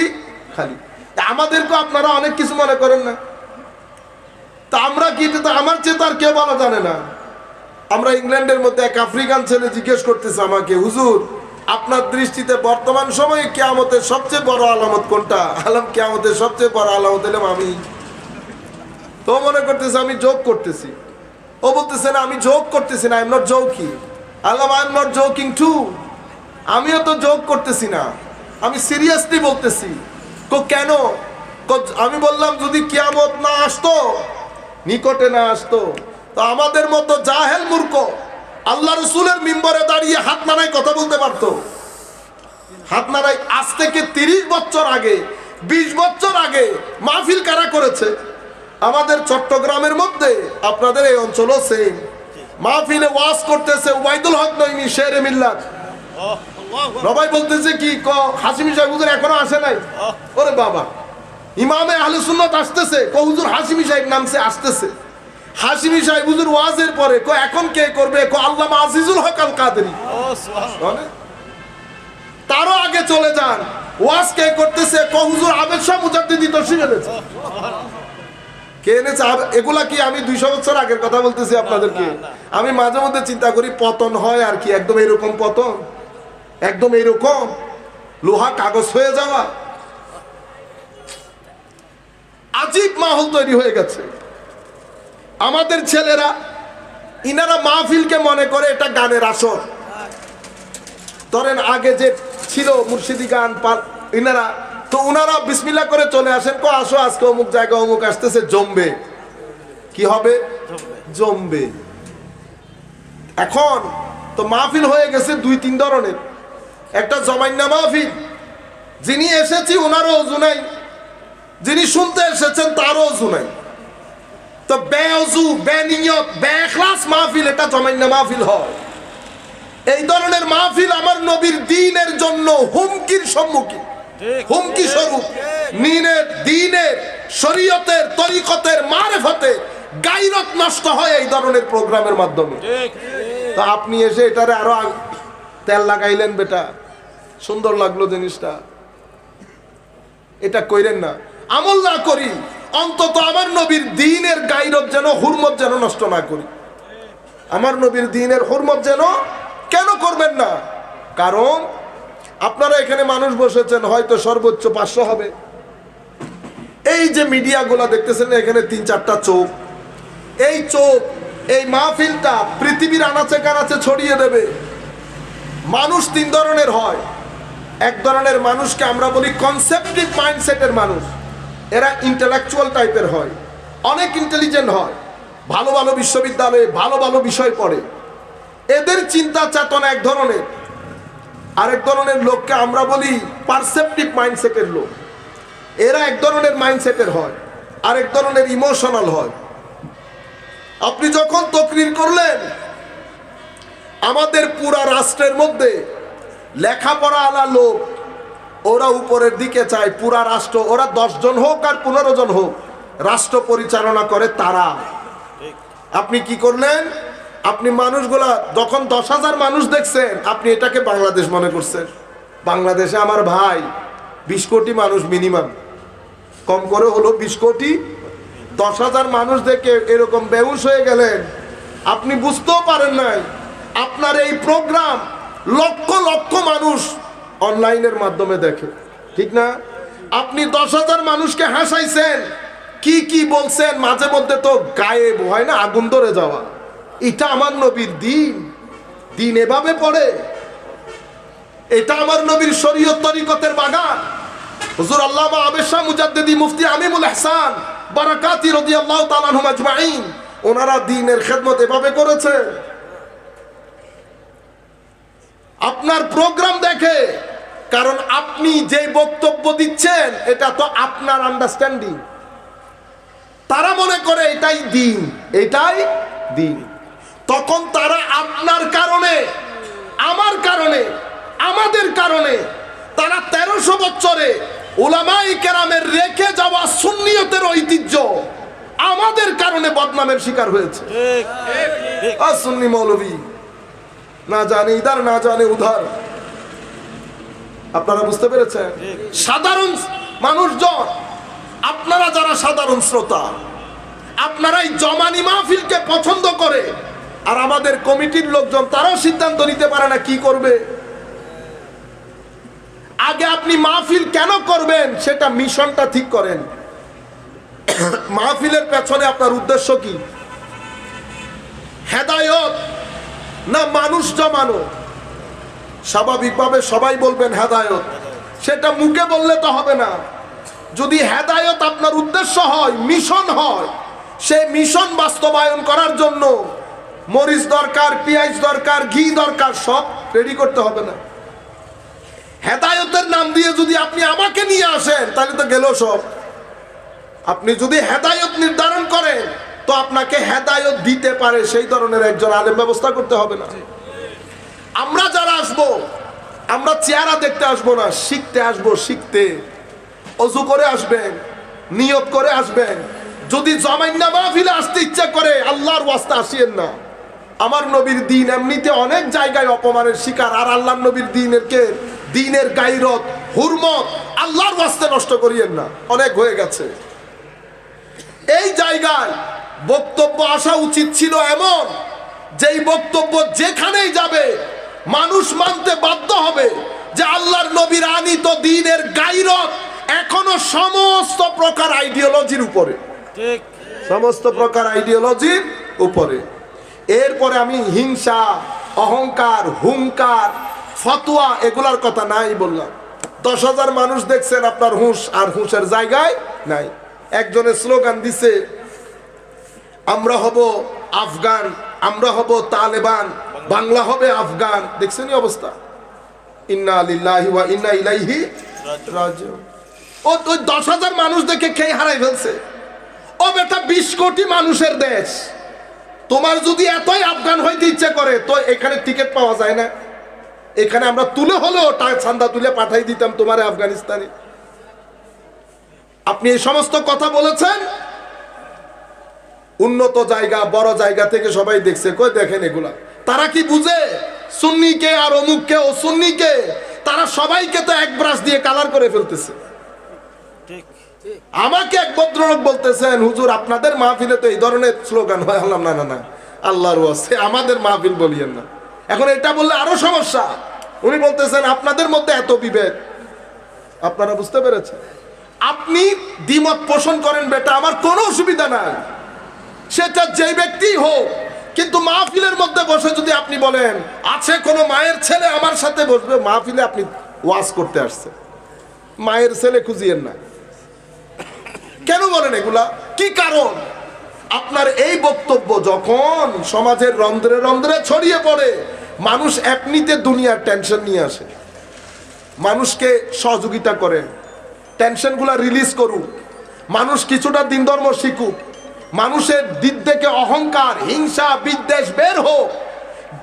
খালি। আমাদেরকে আপনারা অনেক কিছু মনে করেন না। তা আমরা কি, এটা তো আমার চেয়ে তো আর কেউ বলা জানে না। আমরা ইংল্যান্ডের মধ্যে এক আফ্রিকান ছেলে জিজ্ঞেস করতেছে আমাকে, হুজুর আপনার দৃষ্টিতে বর্তমান সময়ে কিয়ামতের সবচেয়ে বড় আলামত কোনটা? আলাম কিয়ামতের সবচেয়ে বড় আলামত হলাম আমি। তো মনে করতেছে আমি জোক করতেছি। ও বলতেছে না আমি জোক করতেছি না, আই এম নট জোকিং। আলাম I am not joking too. আমিও তো জোক করতেছি না, আমি সিরিয়াসলি বলতেছি। কেন? আমি বললাম যদি কিয়ামত না আসতো, নিকটে না আসতো, তো আমাদের মতো জাহেল মূর্খ আল্লাহ রসুলের মিম্বরে দাঁড়িয়ে হাত নাড়াই কথা বলতে পারতো। হাত নাড়াই। আজ থেকে 30 বছর আগে, 20 বছর আগে মাহফিল কারা করেছে? আমাদের চট্টগ্রামের মধ্যে, আপনাদের এই অঞ্চলও সেম। মাহফিলে ওয়াজ করতেছে ওবাইদুল হক নইমি শেরে মিল্লাত, সবাই বলতেছে কি হাশিমি সাহেব হুজুর এখনো আসে নাই। ওরে বাবা, ইমামে আহলে সুন্নাত আসতেছে, হুজুর হাশিমি সাহেব নামছে আসতেছে। হাশিমি সাহেব হুজুর ওয়াজের পরে এখন কে করবে? আল্লামা আজিজুল হক আল কাদেরী। তারও আগে চলে যান, ওয়াজ কে করতেছে? হুজুর আবেদ শাহ মুজাদ্দিদি তশরিফ এনেছে। কে এনেছে? এগুলা কি আমি 200 বছর আগের কথা বলতেছি আপনাদেরকে? আমি মাঝে মধ্যে চিন্তা করি পতন হয় আর কি, একদম এরকম পতন, একদম এরকম লোহা কাগজ হয়ে যাওয়া, আজীব মাহল তৈরি হয়ে গেছে। আমাদের ছেলেরা ইনারা মাহফিলকে মনে করে এটা গানের আসর। ধরেন আগে যে ছিল মুর্শিদি গান ইনারা, তো উনারা বিসমিল্লাহ করে চলে আসেন, আসো আজকে অমুক জায়গা অমুক আসতেছে, জমবে। কি হবে? জমবে। এখন তো মাহফিল হয়ে গেছে 2-3 ধরনের। একটা জমাইন্না মাহফিল, যিনি এসেছি ওনারও অজু নাই, যিনি শুনতে এসেছেন তারও অজু নাই। তো বেঅজু, বেনিয়ত, বেইখলাস মাহফিল, এটা জমাইন্না মাহফিল হয়। এই ধরনের মাহফিল আমার নবীর দ্বীনের জন্য হুমকির সম্মুখীন, হুমকি স্বরূপ। দ্বীনের, শরীয়তের, তরিকতের, মারেফতের গায়রত নষ্ট হয় এই ধরনের প্রোগ্রামের মাধ্যমে। তো আপনি এসে এটারে আরো তেল লাগাইলেন, বেটা সুন্দর লাগলো জিনিসটা, এটা কইরেন না। আমল না করি, অন্তত আমার নবীর দ্বীনের গায়রত যেন, হুরমত যেন নষ্ট না করি। আমার নবীর দ্বীনের হুরমত যেন কেন করবেন না? কারণ আপনারা এখানে মানুষ বসেছেন, হয়তো সর্বোচ্চ 500 হবে। এই যে মিডিয়াগুলা দেখতেছেন এখানে 3-4টা চোখ, এই চোখ এই মাহফিলটা পৃথিবীর আনাচে কানাচে ছড়িয়ে দেবে। মানুষ 3 ধরনের হয়। এক ধরনের মানুষকে আমরা বলি কনসেপ্টিভ মাইন্ডসেটের মানুষ, এরা ইন্টেলেকচুয়াল টাইপের হয়, অনেক ইন্টেলিজেন্ট হয়, ভালো ভালো বিশ্ববিদ্যালয়ে ভালো ভালো বিষয় পড়ে, এদের চিন্তা চেতনা এক ধরনের। আরেক ধরনের লোককে আমরা বলি পারসেপটিভ মাইন্ডসেটের লোক, এরা এক ধরনের মাইন্ডসেটের হয়, আরেক ধরনের ইমোশনাল হয়। আপনি যখন তকরির করলেন, আমাদের পুরা রাষ্ট্রের মধ্যে লেখাপড়া আলা লোক ওরা উপরের দিকে চায়, পুরা রাষ্ট্র, ওরা 10 জন হোক আর 15 জন হোক, রাষ্ট্র পরিচালনা করে তারা। আপনি কি করলেন? আপনি মানুষগুলা যখন 10,000 মানুষ দেখছেন, আপনি এটাকে বাংলাদেশ মনে করছেন। বাংলাদেশে আমার ভাই 20 কোটি মানুষ মিনিমাম, কম করে হলো 20 কোটি। 10,000 মানুষ দেখে এরকম বেহুশ হয়ে গেলেন, আপনি বুঝতেও পারেন নাই। আপনার এই প্রোগ্রাম লক্ষ লক্ষ মানুষ অনলাইনের মাধ্যমে দেখে, ঠিক না? আপনি 10,000 মানুষকে হাসাইছেন, কি কি বলছেন, মাঝে মধ্যে তো গায়েব হয় না, আগুন ধরে যাওয়া। এটা আমার নবীর দ্বীন, দ্বীন এভাবে পড়ে। এটা আমার নবীর শরীয়ত তরিকতের বাগান। হুজুর আল্লামা আবেদ শাহ মুজাদ্দিদি, মুফতি আমিনুল ইহসান বারাকাতি রাদিয়াল্লাহু তাআলা আনহুম আজমাইন, ওনারা দ্বীনের খেদমত এভাবে করেছে। আপনার প্রোগ্রাম দেখে, কারণ আপনি যে বক্তব্য দিচ্ছেন এটা তো আপনার আন্ডারস্ট্যান্ডিং, তারা মনে করে এটাই দ্বীন, এটাই দ্বীন। তখন তারা আপনার কারণে, আমার কারণে, আমাদের কারণে, তারা 1300 বছরে উলামায়ে কেরামের রেখে যাওয়া সুন্নিয়তের ঐতিহ্য আমাদের কারণে বদনামের শিকার হয়েছে। সুন্নি মৌলভী না জানে ইধার, না জানে উধার। আপনারা বুঝতে পেরেছেন? সাধারণ মানুষজন, আপনারা যারা সাধারণ শ্রোতা, আপনারাই জমানি মাহফিলকে পছন্দ করে, আর আমাদের কমিটির লোকজন তারাও সিদ্ধান্ত নিতে পারে না কি করবে। আগে আপনি মাহফিল কেন করবেন সেটা মিশনটা ঠিক করেন। মাহফিলের পেছনে আপনার উদ্দেশ্য কি? হেদায়েত না মানুষ জমানো? স্বাভাবিকভাবে সবাই বলবেন হেদায়েত, সেটা মুখে বললে তো হবে না। যদি হেদায়েত আপনার উদ্দেশ্য হয়, মিশন হয়, সেই মিশন বাস্তবায়ন করার জন্য মরিচ দরকার, পেঁয়াজ দরকার, ঘি দরকার, সব রেডি করতে হবে না। হেদায়েতের নাম দিয়ে যদি আপনি আমাকে নিয়ে আসেন তাহলে তো গেল সব। আপনি যদি হেদায়েত নির্ধারণ করেন তো আপনাকে হেদায়েত দিতে পারে সেই ধরনের একজন আলেম ব্যবস্থা করতে হবে না? আমরা যারা আসবো, আমরা চেহারা দেখতে আসবো না, শিখতে আসবো। শিখতে অজু করে আসবেন, নিয়ত করে আসবেন। যদি জমাইন্না মাহফিলে আসতে ইচ্ছা করে আল্লাহর ওয়াস্তে আসিয়েন না। আমার নবীর দিন এমনিতে অনেক জায়গায় অপমানের শিকার, আর আল্লাহর নবীর দিনের গায়রত হুরমত আল্লাহর ওয়াস্তে নষ্ট করিয়েন না, অনেক হয়ে গেছে। এই জায়গায় বক্তব্য আসা উচিত ছিল এমন যেই বক্তব্য যেখানেই যাবে মানুষ মানতে বাধ্য হবে যে আল্লাহর নবীর আনিত দ্বীনের গায়রত এখনো সমস্ত প্রকার আইডিওলজির উপরে, ঠিক সমস্ত প্রকার আইডিওলজির উপরে। এরপরে আমি হিংসা, অহংকার, হুঙ্কার, ফতোয়া এগুলার কথা নাই বললাম। 10,000 মানুষ দেখছেন, আপনার হুঁশ আর হুঁশের জায়গায় নাই। একজনের স্লোগান দিছে, আমরা হব আফগান, আমরা হব তালেবান, বাংলা হবে আফগান। দেখছেন অবস্থা? ইন্না লিল্লাহি ওয়া ইন্না ইলাইহি রাজিউন। ও 10,000 মানুষ দেখে খেয়ে হারাই ফেলছে। ও বেটা 20 কোটি মানুষের দেশ। তোমার যদি এতই আফগান হইতে ইচ্ছে করে তো এখানে টিকিট পাওয়া যায় না? এখানে আমরা তুলে হলেও চান্দা তুলে পাঠাই দিতাম তোমার আফগানিস্তানে। আপনি এই সমস্ত কথা বলেছেন উন্নত জায়গা, বড় জায়গা থেকে সবাই দেখছে। কই দেখেন এগুলা, তারা কি বুঝে সুন্নিকে আর অমুককে ও সুন্নিকে? তারা সবাইকে তো এক ব্রাশ দিয়ে কালার করে ফেলতেছে। আমাকে এক ভদ্রলোক বলতেছেন, হুজুর আপনাদের মাহফিলে তো এই ধরনের স্লোগান হয়। আল্লাহ না না না, আল্লাহর ওয়াস্তে আমাদের মাহফিল বলিয়েন না। এখন এটা বললে আরো সমস্যা। উনি বলতেছেন আপনাদের মধ্যে এত বিভেদ। আপনারা বুঝতে পেরেছেন? আপনি দ্বিমত পোষণ করেন বেটা, আমার কোনো অসুবিধা নাই, সেটা যেই ব্যক্তি হোক। কিন্তু মাহফিলের মধ্যে বসে যদি আপনি বলেন আছে কোনো মায়ের ছেলে আমার সাথে বসবে, মাহফিলে আপনি ওয়াজ করতে আসছে, মায়ের ছেলে খুঁজিয়েন না। কেন বলেন এগুলা? কি কারণ? আপনার এই বক্তব্য যখন সমাজের রন্ধ্রে রন্ধ্রে ছড়িয়ে পড়ে, মানুষ এমনিতে দুনিয়ার টেনশন নিয়ে আসে। মানুষকে সহযোগিতা করেন, টেনশনগুলা রিলিজ করুক, মানুষ কিছুটা দিন ধর্ম শিখুক, মানুষের দিক থেকে অহংকার, হিংসা, বিদ্বেষ বের হোক,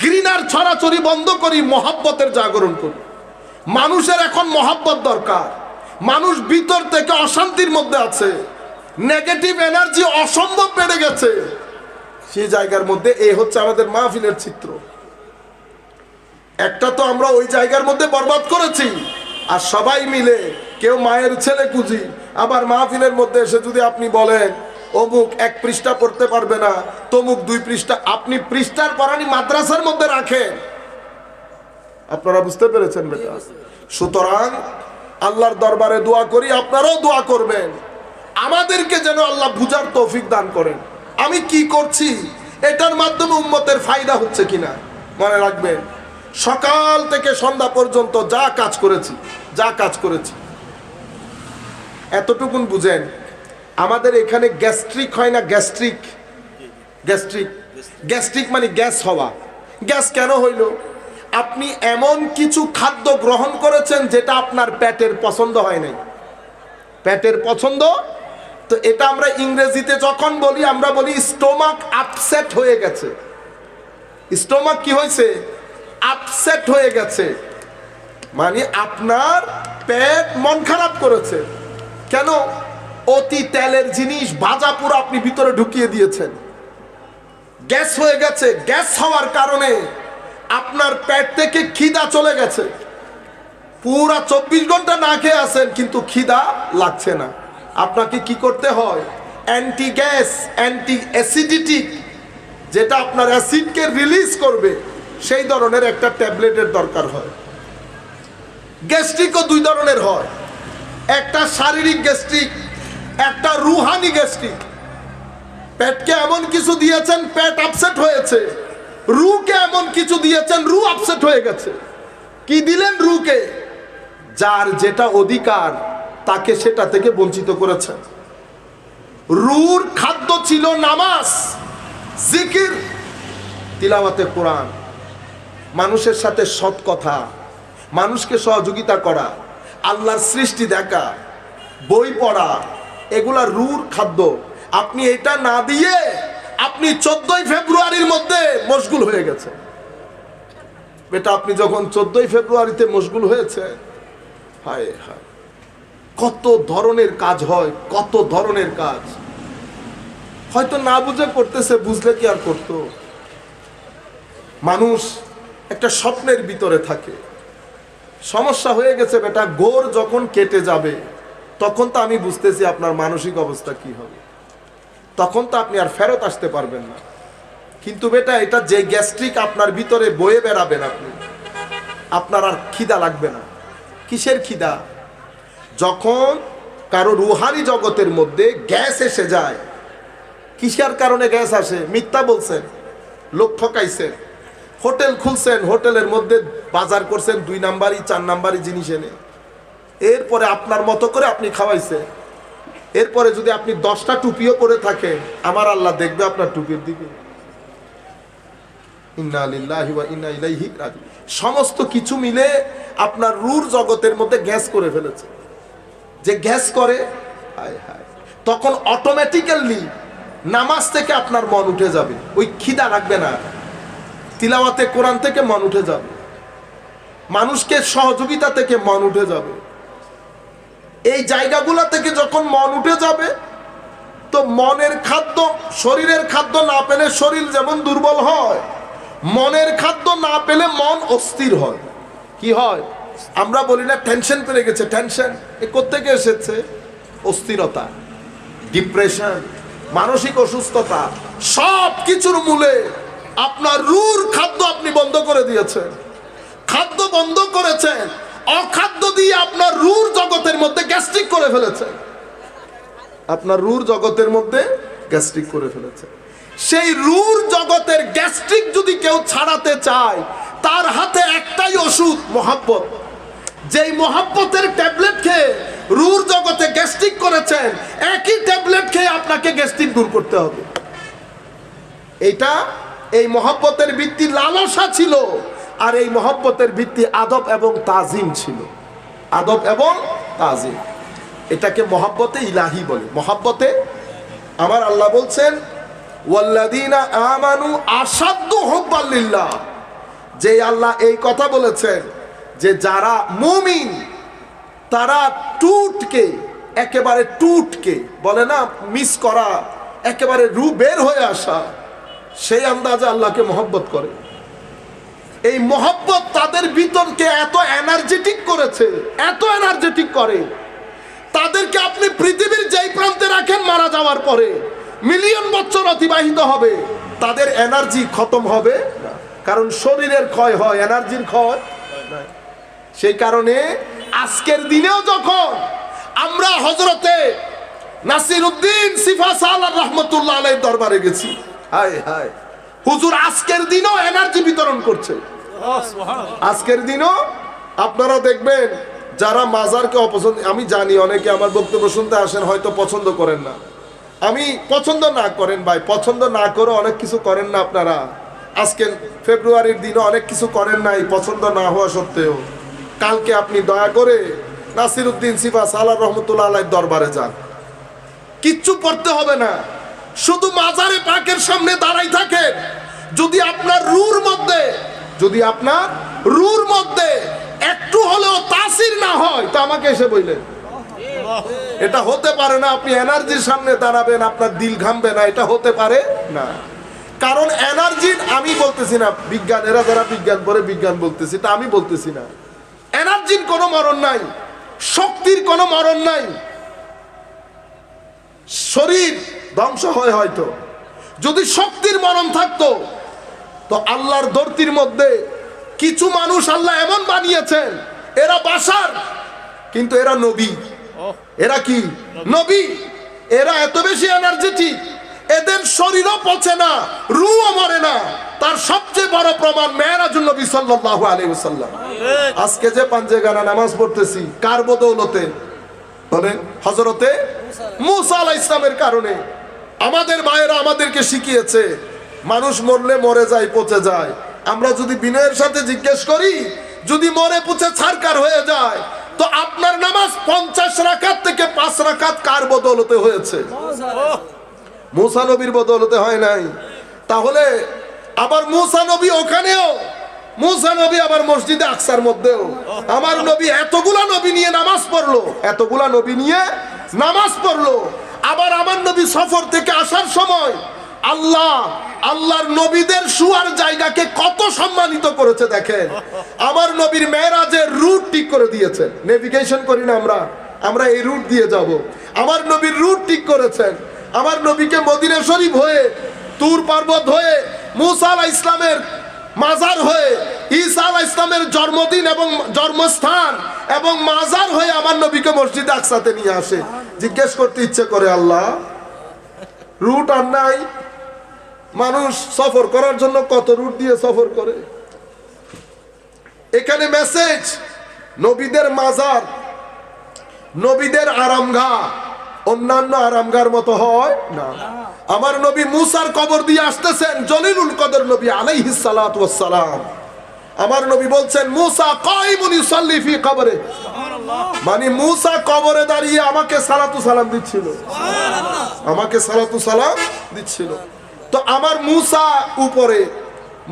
ঘৃণার ছড়াছড়ি বন্ধ করি, মহব্বতের জাগরণ করি। মানুষের এখন মহব্বত দরকার। মানুষ ভিতর থেকে অশান্তির মধ্যে আছে, নেগেটিভ এনার্জি অসম্ভব বেড়ে গেছে। সেই জায়গার মধ্যে এই হচ্ছে আমাদের মাহফিলের চিত্র। একটা তো আমরা ওই জায়গার মধ্যে বরবাদ করেছি, আর সবাই মিলে কেউ মায়ের ছেলে খুঁজি। আবার মাহফিলের মধ্যে এসে যদি আপনি বলেন অমুক 1 পৃষ্ঠা পড়তে পারবে না, তমুক 2 পৃষ্ঠা, আপনি পৃষ্ঠার পড়ানি মাদ্রাসার মধ্যে রাখেন। আপনারা বুঝতে পেরেছেন বেটা? সুতরাং আল্লাহর দরবারে দোয়া করি, আপনারাও দোয়া করবেন আমাদেরকে যেন আল্লাহ বুঝার তৌফিক দান করেন। আমি কি করছি এটার মাধ্যমে উম্মতের ফায়দা হচ্ছে কিনা মনে রাখবেন। সকাল থেকে সন্ধ্যা পর্যন্ত যা কাজ করেছি এতটুকুন বুঝেন। আমাদের এখানে গ্যাস্ট্রিক হয় না? গ্যাস্ট্রিক মানে গ্যাস হওয়া। গ্যাস কেন হইল? আপনি এমন কিছু খাদ্য গ্রহণ করেছেন যেটা আপনার পেটের পছন্দ হয় নাই। পেটের পছন্দ তো এটা আমরা ইংরেজিতে যখন বলি, আমরা বলি স্টোমাক আপসেট হয়ে গেছে। স্টোমাক কি হয়েছে? আপসেট হয়ে গেছে, মানে আপনার পেট মন খারাপ করেছে। কেন? অতি তেলের জিনিস ভাজা পুরো আপনি ভিতরে ঢুকিয়ে দিয়েছেন, গ্যাস হয়ে গেছে। গ্যাস হওয়ার কারণে আপনার পেট থেকে খিদা চলে গেছে। পুরা 24 ঘন্টা না খেয়ে আছেন কিন্তু খিদা লাগছে না। আপনাকে কি করতে হয়? অ্যান্টি গ্যাস, অ্যান্টি অ্যাসিডিটিক, যেটা আপনার অ্যাসিডকে রিলিজ করবে, সেই ধরনের একটা ট্যাবলেটের দরকার হয়। গ্যাস্ট্রিকও 2 ধরনের হয়, একটা শারীরিক গ্যাস্ট্রিক, একটা রুহানি গ্যাস্ট্রিক। পেটকে এমন কিছু দিয়েছেন পেট আপসেট হয়েছে, রুকে এমন কিছু দিয়েছেন রু আপসেট হয়ে গেছে। কি দিলেন রুকে? যার যেটা অধিকার তাকে সেটা থেকে বঞ্চিত করেছেন। রুর খাদ্য ছিল নামাজ, জিকির, তিলাওয়াতে কোরআন, মানুষের সাথে সৎ কথা, মানুষকে সহযোগিতা করা, আল্লাহর সৃষ্টি দেখা, বই পড়া, এগুলা রুর খাদ্য। আপনি এটা না দিয়ে আপনি 14ই ফেব্রুয়ারির মধ্যে মশগুল হয়ে গেছে। বেটা আপনি যখন 14ই ফেব্রুয়ারিতে মশগুল হয়েছে, হায় হায় কত ধরনের কাজ হয়, কত ধরনের কাজ হয়তো না বুঝে করতেছে, বুঝলে কি আর করতো? মানুষ একটা স্বপ্নের ভিতরে থাকে। সমস্যা হয়ে গেছে বেটা, গোর যখন কেটে যাবে তখন তো আমি বুঝতেছি আপনার মানসিক অবস্থা কি হবে, তখন তো আপনি আর ফেরত আসতে পারবেন না। কিন্তু বেটা এটা যে গ্যাস্ট্রিক আপনার ভিতরে বয়ে বেড়াবেন আপনি, আপনার আর খিদা লাগবে না। কিসের খিদা? যখন কারো রুহানি জগতের মধ্যে গ্যাস এসে যায়। কিসের কারণে গ্যাস আসে? মিথ্যা বলছেন, লোক ঠকাইছেন, হোটেল খুলছেন, হোটেলের মধ্যে বাজার করছেন 2 নাম্বারই 4 নাম্বারই জিনিস এনে, এরপরে আপনার মতো করে আপনি খাওয়াইছেন। এরপরে যদি আপনি 10টা টুপিও পরে থাকেন, আমার আল্লাহ দেখবে আপনার টুপির দিকে। ইন্না লিল্লাহি ওয়া ইন্না ইলাইহি রাজিউন। সমস্ত কিছু মিলে আপনার রূঢ় জগতের মধ্যে গ্যাস করে ফেলেছে। যে গ্যাস করে, হায় হায়, তখন অটোমেটিক্যালি নামাজ থেকে আপনার মন উঠে যাবে, ওই খিদা লাগবে না। তিলাওয়াতে কোরআন থেকে মন উঠে যাবে, মানুষকে সহযোগিতা থেকে মন উঠে যাবে। এই জায়গাগুলো থেকে যখন মন উঠে যাবে, তো মনের খাদ্য, শরীরের খাদ্য না পেলে শরীর যেমন দুর্বল হয়, মনের খাদ্য না পেলে মন অস্থির হয়। কি হয়? আমরা বলি না টেনশন পেয়ে গেছে, টেনশন এ কোত্থেকে এসেছে? অস্থিরতা, ডিপ্রেশন, মানসিক অসুস্থতা, সব কিছুর মূলে আপনার রূঢ় খাদ্য আপনি বন্ধ করে দিয়েছেন। খাদ্য বন্ধ করেছেন, অখাদ্য দিয়ে আপনার রূঢ় জগতের মধ্যে গ্যাস্ট্রিক করে ফেলেছে। আপনার রূঢ় জগতের মধ্যে গ্যাস্ট্রিক করে ফেলেছে। সেই রূঢ় জগতের গ্যাস্ট্রিক যদি কেউ ছাড়াতে চায়, তার হাতে একটাই ওষুধ, মহব্বত। যেই মহব্বতের ট্যাবলেট খেয়ে রূঢ় জগতে গ্যাস্ট্রিক করেছেন, একই ট্যাবলেট খেয়ে আপনাকে গ্যাস্ট্রিক দূর করতে হবে। এটা এই মহব্বতের ভিত্তি লালসা ছিল, আর এই মহব্বতের ভিত্তি আদব এবং তাজিম ছিল। আদব এবং তাজিম, এটাকে মহব্বতে ইলাহি বলে। মহব্বতে আমার আল্লাহ বলছেন ওয়াল্লাযীনা আমানু আশাদ্দু হুব্বাল লিল্লাহ। যে আল্লাহ এই কথা বলেছেন যে যারা মুমিন তারা টুটকে, একেবারে টুটকে বলে না, মিস করা, একেবারে রু বের হয়ে আসা, সেই আন্দাজে আল্লাহকে মহব্বত করে। এই মহব্বত তাদের ভিতরকে এত এনার্জেটিক করেছে, এত এনার্জেটিক করে, তাদেরকে আপনি পৃথিবীর যেই প্রান্তে রাখেন, মারা যাওয়ার পরে মিলিয়ন বছর অতিবাহিত হবে, তাদের এনার্জি খতম হবে না। কারণ শরীরের ক্ষয় হয়, এনার্জির ক্ষয় নাই। সেই কারণে আজকের দিনেও যখন আমরা হযরতে নাসিরউদ্দিন সিফা সালাহ রাহমাতুল্লাহ আলাইহির দরবারে গেছি, হায় হায়, হুজুর আজকের দিনও এনার্জি বিতরণ করছে। আজকের দিনও আপনারা দেখবেন যারা মাজারকে অপছন্দ, আমি জানি অনেকে আমার বক্তব্য শুনতে আসেন হয়তো পছন্দ করেন না, আমি পছন্দ না করেন ভাই, পছন্দ না করে অনেক কিছু করেন না আপনারা। আজকে ফেব্রুয়ারির দিনে অনেক কিছু করেন নাই পছন্দ না হওয়া সত্ত্বেও। কালকে আপনি দয়া করে নাসিরউদ্দিন সিফা সালাহ রহমতুল্লাহ আলাইহির দরবারে যান, কিচ্ছু পড়তে হবে না, শুধু মাজারে পাকের সামনে দাঁড়াই থাকেন। যদি আপনার রূঢ় মধ্যে, যদি আপনার রূঢ় মধ্যে একটু হলেও তাসির না হয়, তো আমাকে এসে বললেন। এটা হতে পারে না আপনি এনার্জির সামনে দাঁড়াবেন, আপনার দিল ঘামবে না, এটা হতে পারে না। কারণ এনার্জির, আমি বলতেছি না বিজ্ঞান, এরা যারা বিজ্ঞান পড়ে বিজ্ঞান বলতেছি, তা আমি বলতেছি না। এনার্জির কোনো মরণ নাই, শক্তির কোনো মরণ নাই। শরীর ধ্বংস হয় হয়তো, যদি শক্তির মরণ থাকতো তো আল্লাহর ধরতির মধ্যে কিছু মানুষ আল্লাহ এমন বানিয়েছেন, এরা বাশার কিন্তু এরা নবী। এরা কি? নবী। এরা এত বেশি এনার্জেটিক, এদের শরীরও পচে না, রূহও মরে না। তার সবচেয়ে বড় প্রমাণ মেরাজুন নবী সাল্লাল্লাহু আলাইহি ওয়াসাল্লাম। আজকে যে পাঞ্জেগানা নামাজ পড়তেছি কার বদৌলতে? বলেন, হযরতে মুসা আলাইহিস সালামের কারণে। আমাদের ভাইয়েরা আমাদেরকে শিখিয়েছে মানুষ মরলে মরে যায়, পচে যায়। আমরা যদি বিনয়ের সাথে জিজ্ঞেস করি, যদি মরে পচে ছারকার হয়ে যায়, তো আপনার নামাজ 50 রাকাত থেকে 5 রাকাত কার বদৌলতে হয়েছে? মুসা নবীর বদৌলতে হয় নাই। তাহলে আবার মুসা নবী ওখানেও, মুসা নবী আবার মসজিদে আকসার মধ্যেও আমার নবী এতগুলা নবী নিয়ে নামাজ পড়লো, এতগুলা নবী নিয়ে নামাজ পড়লো। আবার আমার নবী সফর থেকে আসার সময় আল্লাহর নবীদের শুয়ার জায়গাকে কত সম্মানিত করেছে দেখেন। আমার নবীর মেরাজের রুট ঠিক করে দিয়েছেন। নেভিগেশন করি না আমরা এই রুট দিয়ে যাব। আমার নবীর রুট ঠিক করেছেন। আমার নবীকে মদিনা শরীফ হয়ে, তুর পর্বত হয়ে, মুসা আলাইহিস ইসলামের মাজার হয়ে, ঈসা আলাইহিস ইসলামের জন্মদিন এবং জন্মস্থান এবং মাজার হয়ে আমার নবীকে মসজিদে আকসাতে নিয়ে আসে। জিজ্ঞেস করতে ইচ্ছে করে, আল্লাহ রুট আর নাই? মানুষ সফর করার জন্য কত রুট দিয়ে সফর করে। এখানে মেসেজ, নবীদের মাজার, নবীদের আরামগাহ অন্যান্য আরামগার মতো হয় না। আমার নবী মুসার কবর দিয়ে আসতেছেন, জলিলুল কদর নবী আলাইহিস সালাতু ওয়াস সালাম। আমার নবী বলছেন, মুসা কাইমুন ইউসাল্লি ফি কবরে, মানে মুসা কবরে দাঁড়িয়ে আমাকে সালাতু সালাম দিচ্ছিল, আমাকে সালাতু সালাম দিচ্ছিল। তো আমার মুসা উপরে,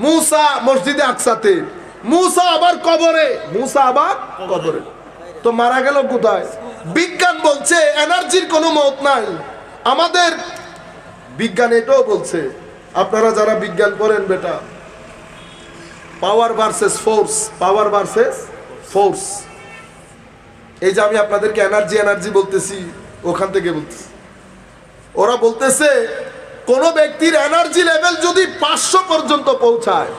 মুসা মসজিদে আকসাতে, মুসা আবার কবরে, মুসা আবার কবরে। তো মারা গেল কোথায়? বিজ্ঞান বলছে এনার্জির কোনো মত নাই। আমাদের বিজ্ঞান এটাও বলছে, আপনারা যারা বিজ্ঞান পড়েন বেটা, পাওয়ার ভার্সেস ফোর্স, পাওয়ার ভার্সেস ফোর্স। এই যে আমি আপনাদেরকে এনার্জি বলতেছি, ওখান থেকে বলতেছি। ওরা বলতেছে কোন ব্যক্তির এনার্জি লেভেল যদি 500 পর্যন্ত পৌঁছায়,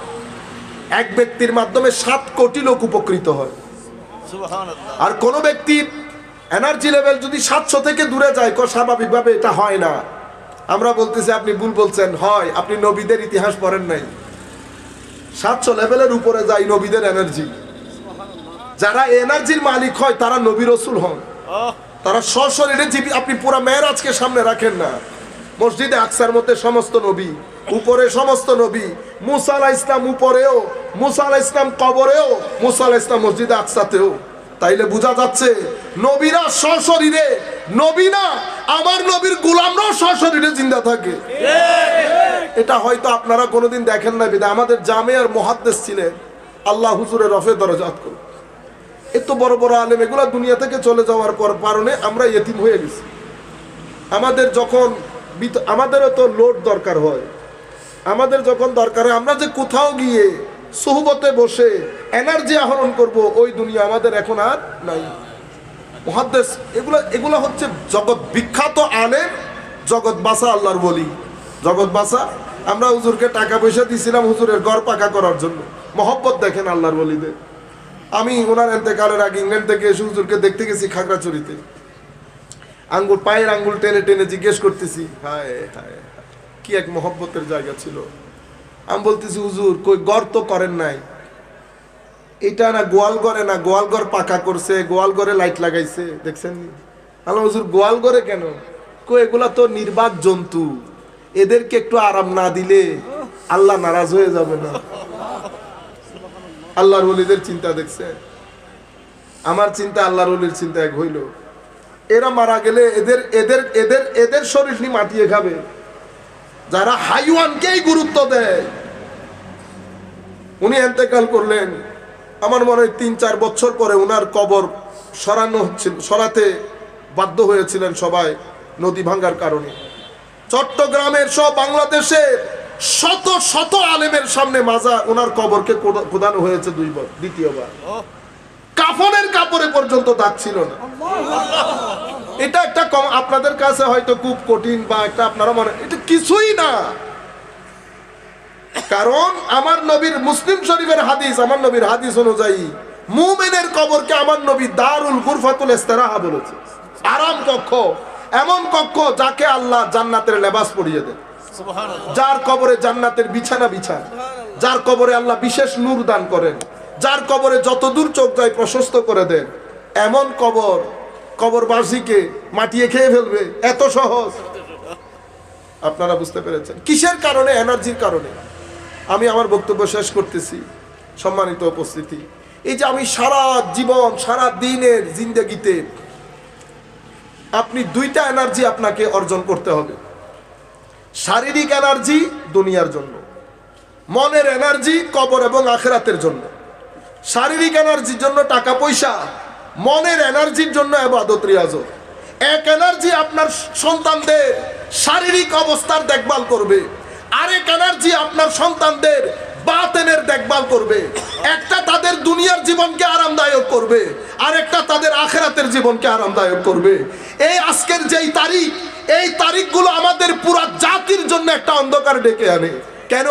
এক ব্যক্তির মাধ্যমে 7 কোটি লোক উপকৃত হয়। আর কোন ব্যক্তির এনার্জি লেভেল যদি 700 থেকে দূরে যায়, স্বাভাবিকভাবে এটা হয় না। আমরা বলতেছি আপনি ভুল বলছেন, হয় আপনি নবীদের ইতিহাস পড়েন নাই। 700 লেভেলের উপরে যায় নবীদের এনার্জি। যারা এনার্জির মালিক হয় তারা নবী রাসূল হন, তারা সশরীরে জীবী। আপনি পুরো মেরাজকে সামনে রাখেন না, মসজিদে আকসার মধ্যে সমস্ত নবী, উপরে সমস্ত নবী, মুসা আলাইহিস ইসলাম উপরেও, মুসা আলাইহিস ইসলাম কবরেও, মুসা আলাইহিস ইসলাম মসজিদে আকসাতেও। তাইলে বোঝা যাচ্ছে নবীরা সশরীরে, নবী না আমার নবীর গোলামরাও সশরীরে জিন্দা থাকে। এটা হয়তো আপনারা কোনোদিন দেখেন না বিধায় আমাদের জামিয়ার মুহাদ্দিস ছিলেন, আল্লাহ হুজুরের রফে দরজাত করুন। এত বড় বড় আলেম, এগুলা দুনিয়া থেকে চলে যাওয়ার কারণে আমরা ইতিম হয়ে গেছি। আমাদের যখন আমাদেরও তো লোড দরকার হয়, আমাদের যখন দরকার হয় আমরা যে কোথাও গিয়ে সুহবতে বসে এনার্জি আহরণ করব, ওই দুনিয়া আমাদের এখন আর নাই। মুহাদ্দিস এগুলা হচ্ছে জগৎ বিখ্যাত আলেম, জগৎ বাসা আল্লাহর ওলি, জগৎ বাসা। আমরা হুজুরকে টাকা পয়সা দিয়েছিলাম হুজুরের ঘর পাকা করার জন্য। মহব্বত দেখেন আল্লাহর ওলিদের। আমি ওনার এতেকালের আগে ইংল্যান্ড থেকে এসে হুজুরকে দেখতে গেছি খাগড়াছড়িতে। আঙ্গুল, পায়ের আঙ্গুল টেনে টেনে জিজ্ঞেস করতেছি, হায় হায় কি এক মহব্বতের জায়গা ছিল। আমি বলতেছি, হুজুর কই ঘর তো করেন নাই, এটা না গোয়াল ঘরে, না গোয়াল ঘর পাকা করছে, গোয়াল ঘরে লাইট লাগাইছে, দেখছেন? আল্লাহ হুজুর গোয়াল ঘরে কেন? কই এগুলা তো নির্বাক জন্তু, এদেরকে একটু আরাম না দিলে আল্লাহ নারাজ হয়ে যাবে না? আল্লাহর ওলিদের চিন্তা দেখছে, আমার চিন্তা আল্লাহর ওলির চিন্তা এক হইল। এরা মারা গেলে এদের এদের এদের এদের শরীর নিয়ে মাটিয়ে খাবে। যারা হাইওয়ানকেই গুরুত্ব দেয়। উনি ইন্তেকাল করলেন, আমার মনে হয় 3-4 বছর পরে উনার কবর সরাতে বাধ্য হয়েছিলেন সবাই, নদী ভাঙ্গার কারণে। চট্টগ্রামের সব বাংলাদেশের শত শত আলেমের সামনে মাজা ওনার কবরকে খোদানো হয়েছে দ্বিতীয়বার। কাফনের কাপড়ে পর্যন্ত দাগ ছিল না। এটা একটা আপনাদের কাছে হয়তো খুব কঠিন বা একটা আপনারা মনে, এটা কিছুই না। কারণ আমার নবীর মুসলিম শরীফের হাদিস, আমার নবীর হাদিস অনুযায়ী মুমিনের কবরকে আমার নবী দারুল গুরফাতুল ইস্তিরাহা বলেছে, আরাম কক্ষ। এমন কক্ষ যাকে আল্লাহ জান্নাতের লেবাস পরিয়ে দেন, যার কবরে জান্নাতের বিছানা বিছান, যার কবরে আল্লাহ বিশেষ নূর দান করেন, যার কবরে যত দূর চোখ যায় প্রশস্ত করে দেন। এমন কবরবাসীকে মাটিয়ে খেয়ে ফেলবে, এত সহজ? আপনারা বুঝতে পেরেছেন কিসের কারণে? এনার্জির কারণে। আমি আমার বক্তব্য শেষ করতেছি। সম্মানিত উপস্থিতি, এই যে আমি সারা জীবন, সারা দিনের জিন্দেগিতে আপনি 2টা এনার্জি আপনাকে অর্জন করতে হবে। শারীরিক এনার্জি দুনিয়ার জন্য, মনের এনার্জি কবর এবং আখিরাতের জন্য। শারীরিক এনার্জির জন্য টাকা পয়সা, মনের এনার্জির জন্য ইবাদত রিয়াজত। এক এনার্জি আপনার সন্তানদের শারীরিক অবস্থার দেখভাল করবে, আরেক এনার্জি আপনার সন্তানদের বাতেনের দেখভাল করবে। একটা তাদের দুনিয়ার জীবনকে আরামদায়ক করবে, আরেকটা তাদের আখিরাতের জীবনকে আরামদায়ক করবে। এই আজকের যেই তারিখ, এই তারিখগুলো আমাদের পুরা জাতির জন্য একটা অন্ধকার ডেকে আনে। কেন?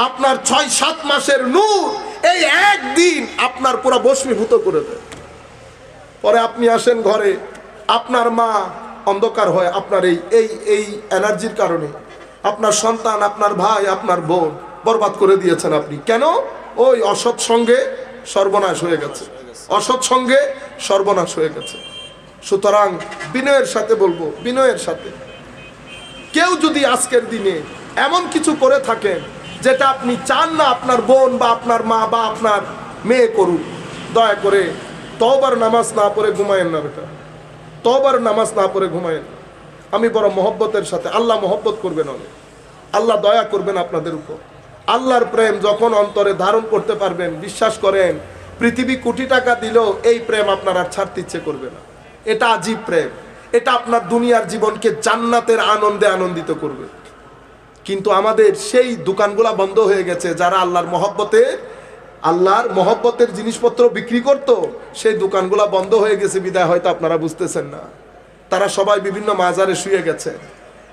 আপনার ৬-৭ মাসের নূর এই একদিন আপনার পুরা ভস্মীভূত করে দেয়। পরে আপনি আসেন ঘরে, আপনার মা অন্ধকার হয় আপনার এই এনার্জির কারণে। আপনার সন্তান, আপনার ভাই, আপনার বোন বরবাদ করে দিয়েছেন আপনি। কেন? ওই অসৎ সঙ্গে সর্বনাশ হয়ে গেছে, অসৎ সঙ্গে সর্বনাশ হয়ে গেছে। সুতরাং বিনয়ের সাথে বলবো, বিনয়ের সাথে, কেউ যদি আজকের দিনে এমন কিছু করে থাকেন যেটা আপনি চান না আপনার বোন বা আপনার মা বা আপনার মেয়ে করুক, দয়া করে তওবার নামাজ না পড়ে ঘুমায়েন না বেটা, তওবার নামাজ না পড়ে ঘুমায়েন। আমি বড় মহব্বতের সাথে, আল্লাহ মহব্বত করবেন অনেক, আল্লাহ দয়া করবেন আপনাদের উপর। আল্লাহর প্রেম যখন অন্তরে ধারণ করতে পারবেন, বিশ্বাস করেন পৃথিবী কোটি টাকা দিলেও এই প্রেম আপনার আর ছাড়তে ইচ্ছে করবে না। এটা আজীব প্রেম, এটা আপনার দুনিয়ার জীবনকে জান্নাতের আনন্দে আনন্দিত করবে। কিন্তু আমাদের সেই দোকানগুলা বন্ধ হয়ে গেছে। যারা আল্লাহর মহব্বতের জিনিসপত্র বিক্রি করত, সেই দোকানগুলা বন্ধ হয়ে গেছে বিদায় হয়তো আপনারা বুঝতেছেন না। তারা সবাই বিভিন্ন মাজারে শুয়ে গেছে।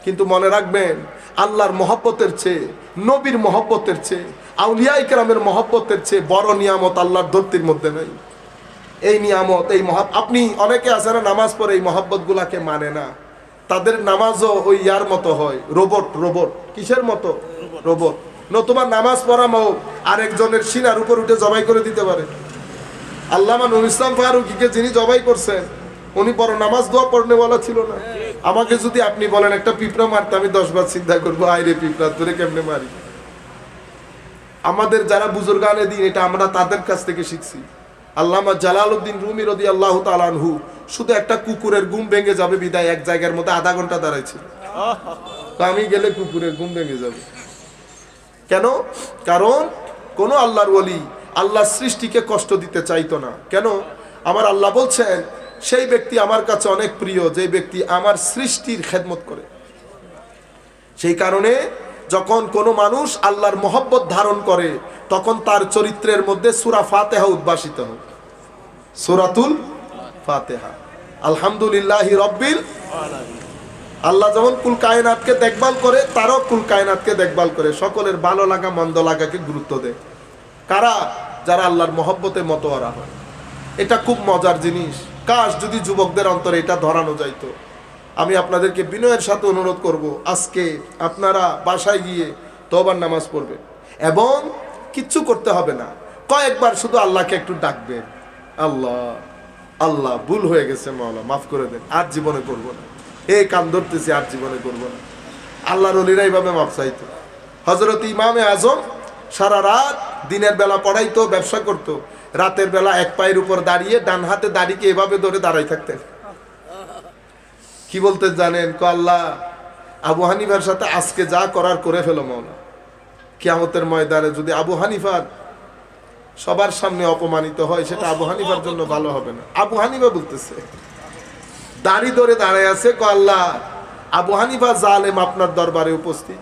কিন্তু মনে রাখবেন, আল্লাহর মহব্বতের চেয়ে, নবীর মহব্বতের চেয়ে, আউলিয়া ইকরামের মহব্বতের চেয়ে বড় নিয়ামত আল্লাহর ধরতির মধ্যে নাই। এই নিয়ামত, এই আপনি অনেকে আছে না নামাজ পড়ে এই মহব্বত গুলাকে মানে না, তাদের নামাজও ওই ইয়ার মতো হয়, রোবট। কিসের মতো? রোবট। নতুবা নামাজ পড়া হোক আরেকজনের সিনার উপর উঠে জবাই করে দিতে পারে। আল্লামা নুরুল ইসলাম ফারুকীকে যিনি জবাই করছেন, উনি বড় নামাজ দোয়া পড়নে বলা ছিল না। আমাকে যদি আপনি বলেন একটা পিঁপড়া মারতে, আমি 10 বার চিন্তা করবো, আইরে পিঁপড়া ধরে কেমনে মারি। আমাদের যারা বুজুর্গানে দিন, এটা আমরা তাদের কাছ থেকে শিখছি। আল্লামা জালালউদ্দিন রুমি রাদিয়াল্লাহু তাআলা আনহু শুধু একটা কুকুরের ঘুম ভেঙে যাবে বিদায় এক জায়গার মধ্যে আধা ঘন্টা দাঁড়াইছিল। আমি গেলে কুকুরের ঘুম ভেঙে যাবে। কেন? কারণ কোন আল্লাহর ওলি আল্লাহর সৃষ্টিকে কষ্ট দিতে চাইতো না। কেন? আমার আল্লাহ বলছেন, সেই ব্যক্তি আমার কাছে অনেক প্রিয় যে ব্যক্তি আমার সৃষ্টির খেদমত করে। সেই কারণে যখন কোনো মানুষ আল্লাহর মহব্বত ধারণ করে, তখন তার চরিত্রের মধ্যে সূরা ফাতিহা উদ্ভাসিত হয়। সূরাতুল ফাতিহা, আলহামদুলিল্লাহি রাব্বিল আলামিন। আল্লাহ যেমন কুল কায়নাতকে দেখভাল করে, তারও কুল কায়নাতকে দেখভাল করে, সকলের ভালো লাগা মন্দ লাগাকে গুরুত্ব দেয়। কারা? যারা আল্লাহর মহব্বতে মতোয়ারা হয়। এটা খুব মজার জিনিস। কাশ যদি যুবকদের অন্তরে এটা ধরানো যাইতো। আমি আপনাদেরকে বিনয়ের সাথে অনুরোধ করব, আজকে আপনারা বাসায় গিয়ে তওবার নামাজ পড়বেন এবং কিচ্ছু করতে হবে না, কয়েকবার শুধু আল্লাহকে একটু ডাকবেন, আল্লাহ আল্লাহ ভুল হয়ে গেছে মাওলা মাফ করে দেন, আর জীবনে করব না, এই কান ধরতেছি, আর জীবনে করব না। আল্লাহর ওলিরা এইভাবে মাফ চাইতো। হযরত ইমামে আজম সারা রাত দিনের বেলা পড়াইতো, ব্যবসা করত, রাতের বেলা এক পায়ের উপর দাঁড়িয়ে ডান হাতে দাড়িকে এভাবে ধরে দাঁড়াই থাকতেন। কি বলতে জানেন? আল্লাহ আবু হানিফার সাথে আজকে যা করার করে ফেলো মাওলা, কিয়ামতের ময়দানে যদি আবু হানিফার সবার সামনে অপমানিত হয়, সেটা আবু হানিফার জন্য ভালো হবে না। আবু হানিফা বলতেছে, দাড়ি ধরে দাঁড়ায় আছে, আল্লাহ আবু হানিফা জালেম আপনার দরবারে উপস্থিত,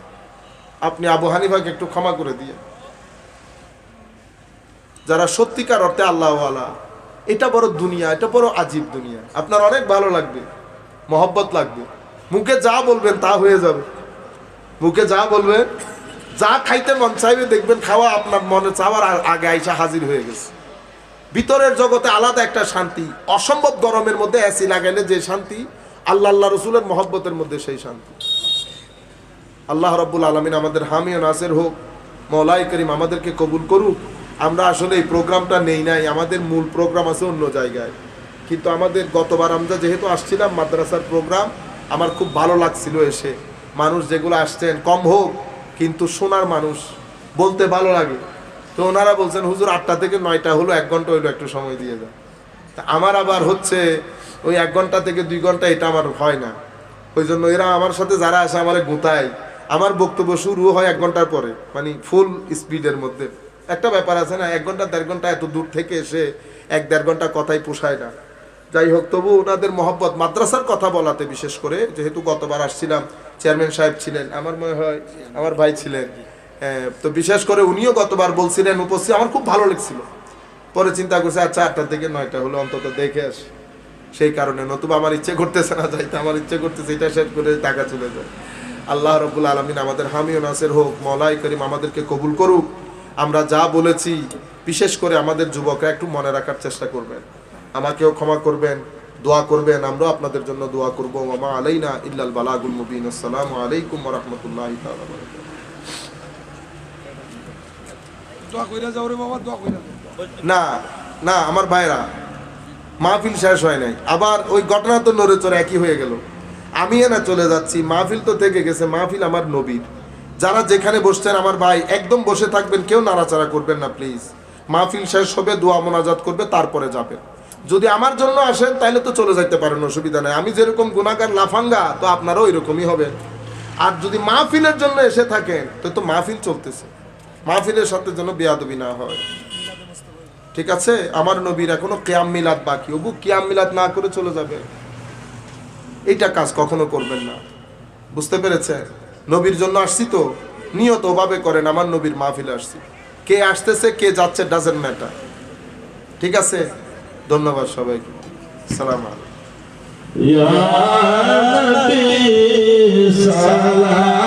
আপনি আবু হানিফাকে একটু ক্ষমা করে দিয়ে। যারা সত্যিকার অর্থে আল্লাহওয়ালা, এটা বড় দুনিয়া, এটা বড় আজীব দুনিয়া। আপনার অনেক ভালো লাগবে, মহব্বত লাগবে, মুখে যা বলবেন তা হয়ে যাবে। মুখে যা বলবেন, যা খাইতে মন চাইবে দেখবেন খাওয়া আপনার মনে চাওয়ার আগে আইসা হাজির হয়ে গেছে। ভিতরের জগতে আলাদা একটা শান্তি, অসম্ভব গরমের মধ্যে এসি লাগাইলে যে শান্তি, আল্লাহ রসুলের মহব্বতের মধ্যে সেই শান্তি। আল্লাহ রাব্বুল আলামিন আমাদের হামি ও নাসির হোক, মওলাই করিম আমাদেরকে কবুল করুক। আমরা আসলে এই প্রোগ্রামটা নেই নাই, আমাদের মূল প্রোগ্রাম আছে অন্য জায়গায়। কিন্তু আমাদের গতবার আমরা যেহেতু আসছিলাম মাদ্রাসার প্রোগ্রাম, আমার খুব ভালো লাগছিল এসে। মানুষ যেগুলো আসছেন কম হোক, কিন্তু শোনার মানুষ, বলতে ভালো লাগে। তো ওনারা বলছেন, হুজুর 8টা থেকে 9টা হলো, 1 ঘন্টা হইলো, একটু সময় দিয়ে যান। তা আমার আবার হচ্ছে ওই 1 ঘন্টা থেকে 2 ঘন্টা, এটা আমার হয় না। ওই জন্য এরা আমার সাথে যারা আসে আমারে গুতায়, আমার বক্তব্য শুরু হয় 1 ঘন্টার পরে, মানে ফুল স্পিডের মধ্যে। একটা ব্যাপার আছে না, 1 ঘন্টা 1.5 ঘন্টা এত দূর থেকে এসে 1-1.5 ঘন্টা কথাই পোষায় না। যাই হোক, তবু ওনাদের মহব্বত মাদ্রাসার কথা বলাতে, বিশেষ করে যেহেতু গতবার আসছিলাম, চেয়ারম্যান সাহেব ছিলেন, আমার মনে হয় আমার ভাই ছিলেন, তো বিশেষ করে উনিও গতবার বলছিলেন উপস্থিত, আমার খুব ভালো লাগছিল। পরে চিন্তা করছে আচ্ছা 8টা থেকে 9টা হলো অন্তত দেখে আসি, সেই কারণে। নতুবা আমার ইচ্ছে করতেছে না যাইতে, আমার ইচ্ছে করতেছে এটা শেষ করে টাকা চলে যায়। আল্লাহ রাব্বুল আলামিন আমাদের হামি ও নাসির হোক, মওলাই করিম আমাদেরকে কবুল করুক। আমরা যা বলেছি বিশেষ করে আমাদের যুবকরা একটু মনে রাখার চেষ্টা করবেন, আমাকেও ক্ষমা করবেন, দোয়া করবেন, আমরাও আপনাদের জন্য দোয়া করবো। ওয়া মা আলাইনা ইল্লাল বালাগুল মুবিন। আসসালামু আলাইকুম ওয়া রাহমাতুল্লাহি তাআলা ওয়া বারাকাতুহু। দোয়া কইরা যাও রে বাবা, দোয়া কইরা যাও। না না আমার ভাইরা, মাহফিল শেষ হয় নাই, আবার ওই ঘটনা তো নড়ে চড়ে একই হয়ে গেল। আমি না চলে যাচ্ছি, মাহফিল তো থেকে গেছে, মাহফিল আমার নবীর। যারা যেখানে বসছেন আমার ভাই একদম বসে থাকবেন, কেউ নাড়াচাড়া করবেন না প্লিজ। মাহফিল শেষ হবে, দোয়া মোনাজাত করবে, তারপরে যাবেন। যদি আমার জন্য আসেন তাহলে তো চলে যাইতে পারেন, অসুবিধা নাই। আমি যেরকম গুনাহগার লাফাঙ্গা, তো আপনারাও এরকমই হবেন। আর যদি মাহফিলের জন্য এসে থাকেন তো মাহফিল চলতেছে, মাহফিলের সাথে যেন বেয়াদবি না হয়, ঠিক আছে? আমার নবীর এখনো কিয়াম মিলাদ বাকি, ওগু কিয়াম মিলাদ না করে চলে যাবে, এইটা কাজ কখনো করবেন না, বুঝতে পেরেছেন? নবীর জন্য আসছি তো, নিয়ত ওভাবে করেন আমার নবীর মাহফিলে আসছি। কে আসতেছে কে যাচ্ছে ডাজেন্ট ম্যাটার, ঠিক আছে? ধন্যবাদ সবাইকে, সালাম আলাইকুম। ইয়া নবী সালাম